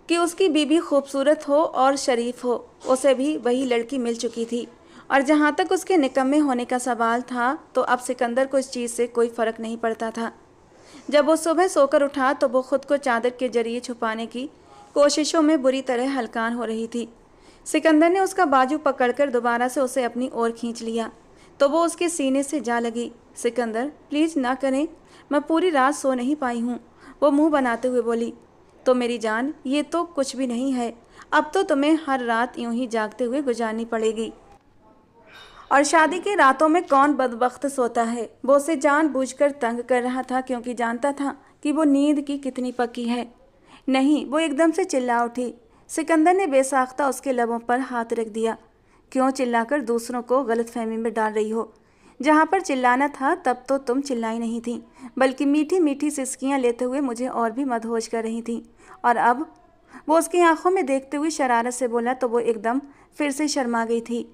कि उसकी बीवी खूबसूरत हो और शरीफ हो। उसे भी वही लड़की मिल चुकी थी। और जहाँ तक उसके निकम्मे होने का सवाल था, तो अब सिकंदर को इस चीज़ से कोई फ़र्क नहीं पड़ता था। जब वो सुबह सोकर उठा तो वो खुद को चादर के जरिए छुपाने की कोशिशों में बुरी तरह हलकान हो रही थी। सिकंदर ने उसका बाजू पकड़कर दोबारा से उसे अपनी ओर खींच लिया तो वो उसके सीने से जा लगी। सिकंदर, प्लीज़ ना करें, मैं पूरी रात सो नहीं पाई हूँ, वो मुंह बनाते हुए बोली। तो मेरी जान, ये तो कुछ भी नहीं है। अब तो तुम्हें हर रात यूं ही जागते हुए गुजारनी पड़ेगी। और शादी की रातों में कौन बदबख्त सोता है? वो उसे जानबूझकर तंग कर रहा था क्योंकि जानता था कि वो नींद की कितनी पक्की है। नहीं, वो एकदम से चिल्ला उठी। सिकंदर ने बेसाख्ता उसके लबों पर हाथ रख दिया। क्यों चिल्लाकर दूसरों को गलतफहमी में डाल रही हो? जहाँ पर चिल्लाना था तब तो तुम चिल्लाई नहीं थी, बल्कि मीठी मीठी सिसकियाँ लेते हुए मुझे और भी मदहोश कर रही थी। और अब? वो उसकी आंखों में देखते हुए शरारत से बोला तो वो एकदम फिर से शर्मा गई थी।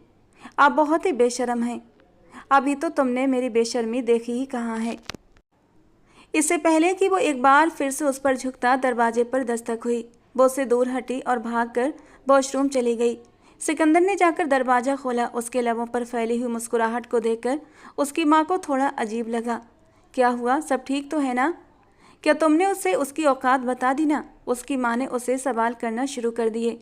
आप बहुत ही बेशर्म हैं। अभी तो तुमने मेरी बेशर्मी देखी ही कहाँ है। इससे पहले कि वो एक बार फिर से उस पर झुकता, दरवाजे पर दस्तक हुई। वो उससे दूर हटी और भागकर वॉशरूम चली गई। सिकंदर ने जाकर दरवाज़ा खोला। उसके लबों पर फैली हुई मुस्कुराहट को देखकर उसकी माँ को थोड़ा अजीब लगा। क्या हुआ? सब ठीक तो है ना? क्या तुमने उसे उसकी औकात बता दी ना? उसकी माँ ने उसे सवाल करना शुरू कर दिए।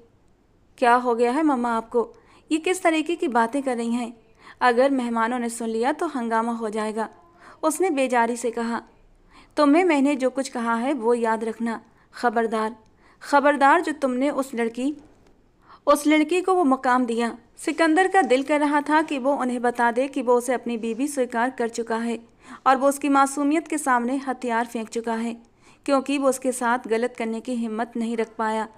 क्या हो गया है मम्मा आपको? ये किस तरीके की बातें कर रही हैं? अगर मेहमानों ने सुन लिया तो हंगामा हो जाएगा, उसने बेजारी से कहा। तुम्हें मैंने जो कुछ कहा है वो याद रखना। खबरदार, खबरदार, जो तुमने उस लड़की को वो मकाम दिया। सिकंदर का दिल कर रहा था कि वो उन्हें बता दे कि वो उसे अपनी बीवी स्वीकार कर चुका है और वो उसकी मासूमियत के सामने हथियार फेंक चुका है, क्योंकि वो उसके साथ गलत करने की हिम्मत नहीं रख पाया।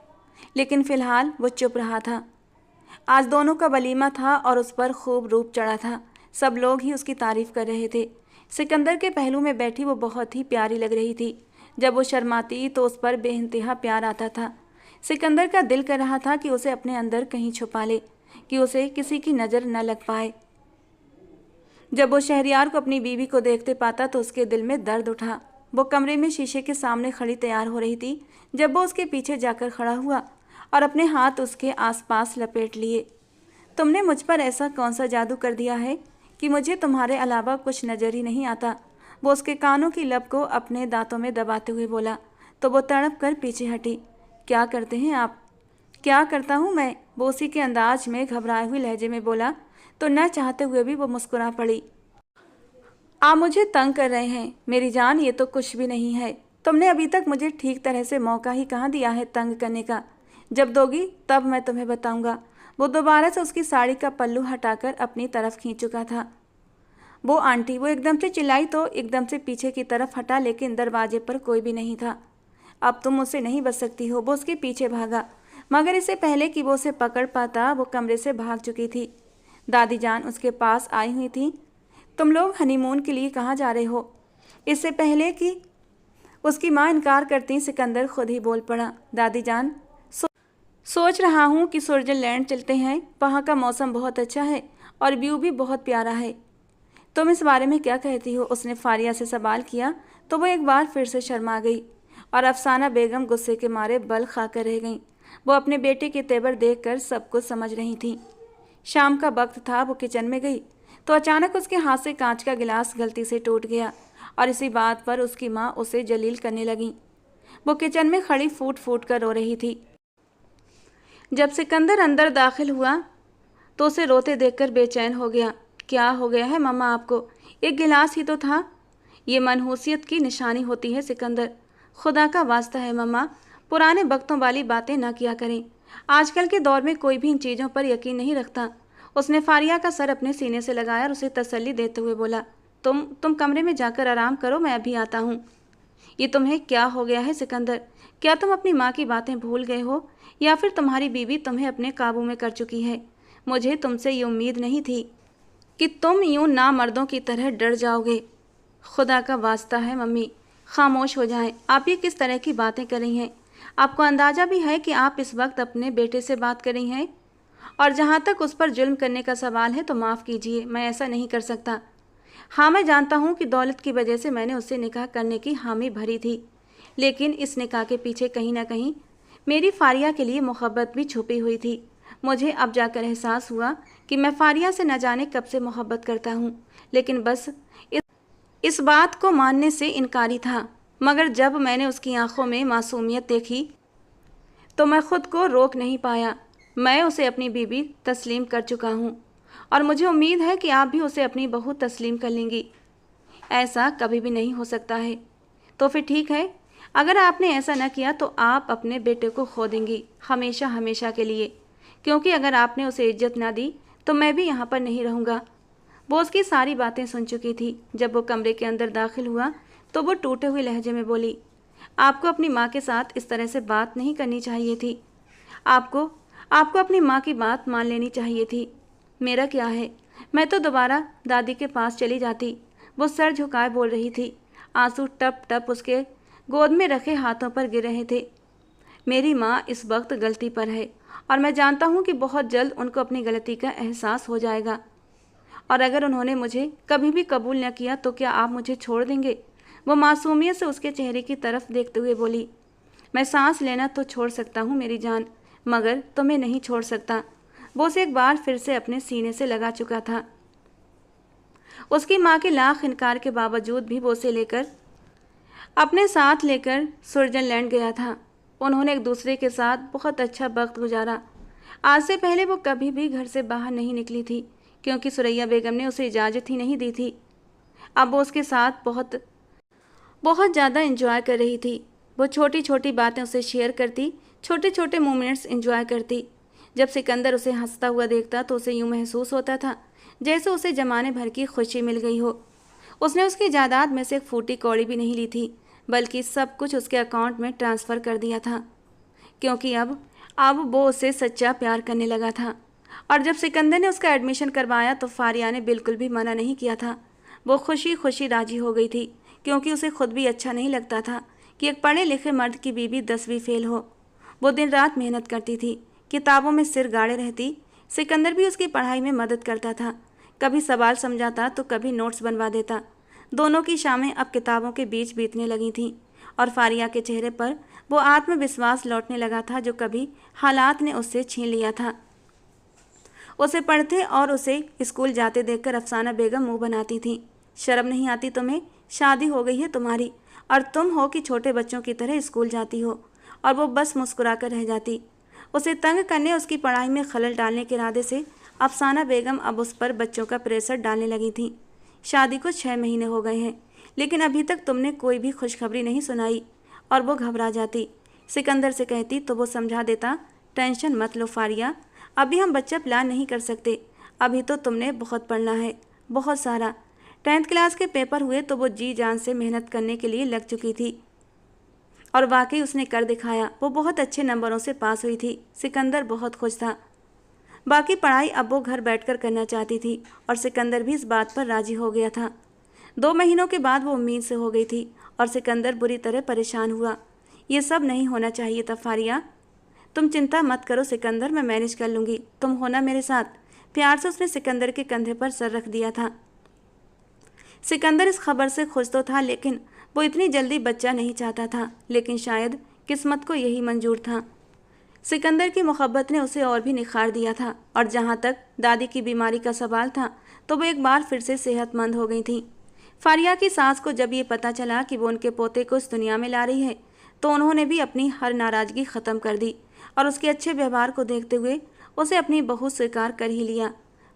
लेकिन फ़िलहाल वो चुप रहा था। आज दोनों का वलीमा था और उस पर खूब रूप चढ़ा था। सब लोग ही उसकी तारीफ़ कर रहे थे। सिकंदर के पहलू में बैठी वो बहुत ही प्यारी लग रही थी। जब वो शर्माती तो उस पर बेइंतहा प्यार आता था। सिकंदर का दिल कर रहा था कि उसे अपने अंदर कहीं छुपा ले, कि उसे किसी की नज़र न लग पाए। जब वो शहरियार को अपनी बीवी को देखते पाता तो उसके दिल में दर्द उठा। वो कमरे में शीशे के सामने खड़ी तैयार हो रही थी जब वो उसके पीछे जाकर खड़ा हुआ और अपने हाथ उसके आसपास लपेट लिए। तुमने मुझ पर ऐसा कौन सा जादू कर दिया है कि मुझे तुम्हारे अलावा कुछ नज़र ही नहीं आता? वो उसके कानों की लब को अपने दांतों में दबाते हुए बोला तो वो तड़प कर पीछे हटी। क्या करते हैं आप? क्या करता हूँ मैं? वो उसी के अंदाज में घबराए हुए लहजे में बोला तो न चाहते हुए भी वो मुस्कुरा पड़ी। आप मुझे तंग कर रहे हैं मेरी जान, ये तो कुछ भी नहीं है। तुमने अभी तक मुझे ठीक तरह से मौका ही कहाँ दिया है तंग करने का। जब दोगी तब मैं तुम्हें बताऊंगा। वो दोबारा से उसकी साड़ी का पल्लू हटाकर अपनी तरफ खींच चुका था। वो आंटी, वो एकदम से चिल्लाई तो एकदम से पीछे की तरफ हटा, लेकिन दरवाजे पर कोई भी नहीं था। अब तुम मुझसे नहीं बच सकती हो। वो उसके पीछे भागा, मगर इससे पहले कि वो उसे पकड़ पाता वो कमरे से भाग चुकी थी। दादी जान उसके पास आई हुई थी। तुम लोग हनीमून के लिए कहाँ जा रहे हो? इससे पहले कि उसकी माँ इनकार करती सिकंदर खुद ही बोल पड़ा। दादी जान, सोच रहा हूँ कि स्विट्जरलैंड चलते हैं, वहाँ का मौसम बहुत अच्छा है और व्यू भी बहुत प्यारा है। तुम इस बारे में क्या कहती हो? उसने फारिया से सवाल किया तो वो एक बार फिर से शर्मा गई और अफसाना बेगम गुस्से के मारे बल खाकर रह गईं। वो अपने बेटे के तेवर देखकर सब कुछ समझ रही थी। शाम का वक्त था। वो किचन में गई तो अचानक उसके हाथ से कांच का गिलास गलती से टूट गया और इसी बात पर उसकी माँ उसे जलील करने लगी। वो किचन में खड़ी फूट फूट कर रो रही थी। जब सिकंदर अंदर दाखिल हुआ तो उसे रोते देखकर बेचैन हो गया। क्या हो गया है मम्मा आपको? एक गिलास ही तो था। ये मनहूसियत की निशानी होती है सिकंदर। खुदा का वास्ता है मम्मा, पुराने वक्तों वाली बातें ना किया करें। आजकल के दौर में कोई भी इन चीज़ों पर यकीन नहीं रखता। उसने फारिया का सर अपने सीने से लगाया और उसे तसल्ली देते हुए बोला, तुम कमरे में जाकर आराम करो, मैं अभी आता हूँ। ये तुम्हें क्या हो गया है सिकंदर? क्या तुम अपनी माँ की बातें भूल गए हो या फिर तुम्हारी बीवी तुम्हें अपने काबू में कर चुकी है? मुझे तुमसे ये उम्मीद नहीं थी कि तुम यूं नामर्दों की तरह डर जाओगे। खुदा का वास्ता है मम्मी, खामोश हो जाएं। आप ये किस तरह की बातें कर रही हैं? आपको अंदाज़ा भी है कि आप इस वक्त अपने बेटे से बात कर रही हैं? और जहाँ तक उस पर जुल्म करने का सवाल है तो माफ़ कीजिए, मैं ऐसा नहीं कर सकता। हाँ, मैं जानता हूँ कि दौलत की वजह से मैंने उससे निकाह करने की हामी भरी थी, लेकिन इस निकाह के पीछे कहीं ना कहीं मेरी फारिया के लिए मोहब्बत भी छुपी हुई थी। मुझे अब जाकर एहसास हुआ कि मैं फारिया से न जाने कब से मोहब्बत करता हूँ, लेकिन बस इस बात को मानने से इनकारी था। मगर जब मैंने उसकी आंखों में मासूमियत देखी तो मैं खुद को रोक नहीं पाया। मैं उसे अपनी बीवी तस्लीम कर चुका हूँ और मुझे उम्मीद है कि आप भी उसे अपनी बहू तस्लीम कर लेंगी। ऐसा कभी भी नहीं हो सकता है। तो फिर ठीक है, अगर आपने ऐसा न किया तो आप अपने बेटे को खो देंगी, हमेशा हमेशा के लिए। क्योंकि अगर आपने उसे इज्जत ना दी तो मैं भी यहाँ पर नहीं रहूँगा। वो उसकी सारी बातें सुन चुकी थी। जब वो कमरे के अंदर दाखिल हुआ तो वो टूटे हुए लहजे में बोली, आपको अपनी माँ के साथ इस तरह से बात नहीं करनी चाहिए थी। आपको अपनी माँ की बात मान लेनी चाहिए थी। मेरा क्या है, मैं तो दोबारा दादी के पास चली जाती। वो सर झुकाए बोल रही थी। आंसू टप टप उसके गोद में रखे हाथों पर गिर रहे थे। मेरी माँ इस वक्त गलती पर है और मैं जानता हूँ कि बहुत जल्द उनको अपनी गलती का एहसास हो जाएगा। और अगर उन्होंने मुझे कभी भी कबूल न किया तो क्या आप मुझे छोड़ देंगे? वो मासूमियत से उसके चेहरे की तरफ देखते हुए बोली, मैं सांस लेना तो छोड़ सकता हूँ मेरी जान, मगर तुम्हें नहीं छोड़ सकता। वो उसे एक बार फिर से अपने सीने से लगा चुका था। उसकी माँ के लाख इनकार के बावजूद भी वो उसे लेकर अपने साथ लेकर स्विट्जरलैंड गया था। उन्होंने एक दूसरे के साथ बहुत अच्छा वक्त गुजारा। आज से पहले वो कभी भी घर से बाहर नहीं निकली थी, क्योंकि सुरैया बेगम ने उसे इजाज़त ही नहीं दी थी। अब वो उसके साथ बहुत बहुत ज़्यादा एंजॉय कर रही थी। वो छोटी छोटी बातें उसे शेयर करती, छोटे छोटे मोमेंट्स एंजॉय करती। जब सिकंदर उसे हंसता हुआ देखता तो उसे यूँ महसूस होता था जैसे उसे जमाने भर की खुशी मिल गई हो। उसने उसकी जायदाद में से एक फूटी कौड़ी भी नहीं ली थी, बल्कि सब कुछ उसके अकाउंट में ट्रांसफ़र कर दिया था, क्योंकि अब वो उससे सच्चा प्यार करने लगा था। और जब सिकंदर ने उसका एडमिशन करवाया तो फारिया ने बिल्कुल भी मना नहीं किया था। वो खुशी खुशी राजी हो गई थी, क्योंकि उसे खुद भी अच्छा नहीं लगता था कि एक पढ़े लिखे मर्द की बीवी 10वीं फेल हो। वो दिन रात मेहनत करती थी, किताबों में सिर गाड़े रहती। सिकंदर भी उसकी पढ़ाई में मदद करता था, कभी सवाल समझाता तो कभी नोट्स बनवा देता। दोनों की शामें अब किताबों के बीच बीतने लगी थीं और फारिया के चेहरे पर वो आत्मविश्वास लौटने लगा था जो कभी हालात ने उससे छीन लिया था। उसे पढ़ते और उसे स्कूल जाते देखकर अफसाना बेगम मुंह बनाती थी। शर्म नहीं आती तुम्हें? शादी हो गई है तुम्हारी और तुम हो कि छोटे बच्चों की तरह स्कूल जाती हो। और वो बस मुस्कुराकर रह जाती। उसे तंग करने, उसकी पढ़ाई में खलल डालने के इरादे से अफसाना बेगम अब उस पर बच्चों का प्रेशर डालने लगी थी। शादी को 6 महीने हो गए हैं, लेकिन अभी तक तुमने कोई भी खुशखबरी नहीं सुनाई। और वो घबरा जाती। सिकंदर से कहती तो वो समझा देता, टेंशन मत लो फारिया, अभी हम बच्चा प्लान नहीं कर सकते, अभी तो तुमने बहुत पढ़ना है, बहुत सारा। 10th क्लास के पेपर हुए तो वो जी जान से मेहनत करने के लिए लग चुकी थी और वाकई उसने कर दिखाया। वो बहुत अच्छे नंबरों से पास हुई थी। सिकंदर बहुत खुश था। बाकी पढ़ाई अब वो घर बैठकर करना चाहती थी और सिकंदर भी इस बात पर राजी हो गया था। 2 महीनों के बाद वो उम्मीद से हो गई थी और सिकंदर बुरी तरह परेशान हुआ। ये सब नहीं होना चाहिए था फारिया। तुम चिंता मत करो सिकंदर, मैं मैनेज कर लूँगी, तुम होना मेरे साथ। प्यार से उसने सिकंदर के कंधे पर सर रख दिया था। सिकंदर इस खबर से खुश तो था, लेकिन वो इतनी जल्दी बच्चा नहीं चाहता था। लेकिन शायद किस्मत को यही मंजूर था। सिकंदर की मोहब्बत ने उसे और भी निखार दिया था। और जहाँ तक दादी की बीमारी का सवाल था तो वो एक बार फिर से सेहतमंद हो गई थी। फारिया की सास को जब ये पता चला कि वो उनके पोते को इस दुनिया में ला रही है तो उन्होंने भी अपनी हर नाराज़गी ख़त्म कर दी और उसके अच्छे व्यवहार को देखते हुए उसे अपनी बहू स्वीकार कर ही लिया।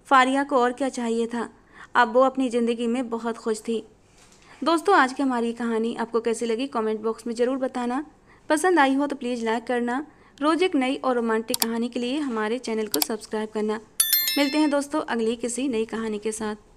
फारिया को और क्या चाहिए था, अब वो अपनी ज़िंदगी में बहुत खुश थी। दोस्तों, आज की हमारी कहानी आपको कैसी लगी कमेंट बॉक्स में ज़रूर बताना। पसंद आई हो तो प्लीज़ लाइक करना। रोज़ एक नई और रोमांटिक कहानी के लिए हमारे चैनल को सब्सक्राइब करना। मिलते हैं दोस्तों अगली किसी नई कहानी के साथ।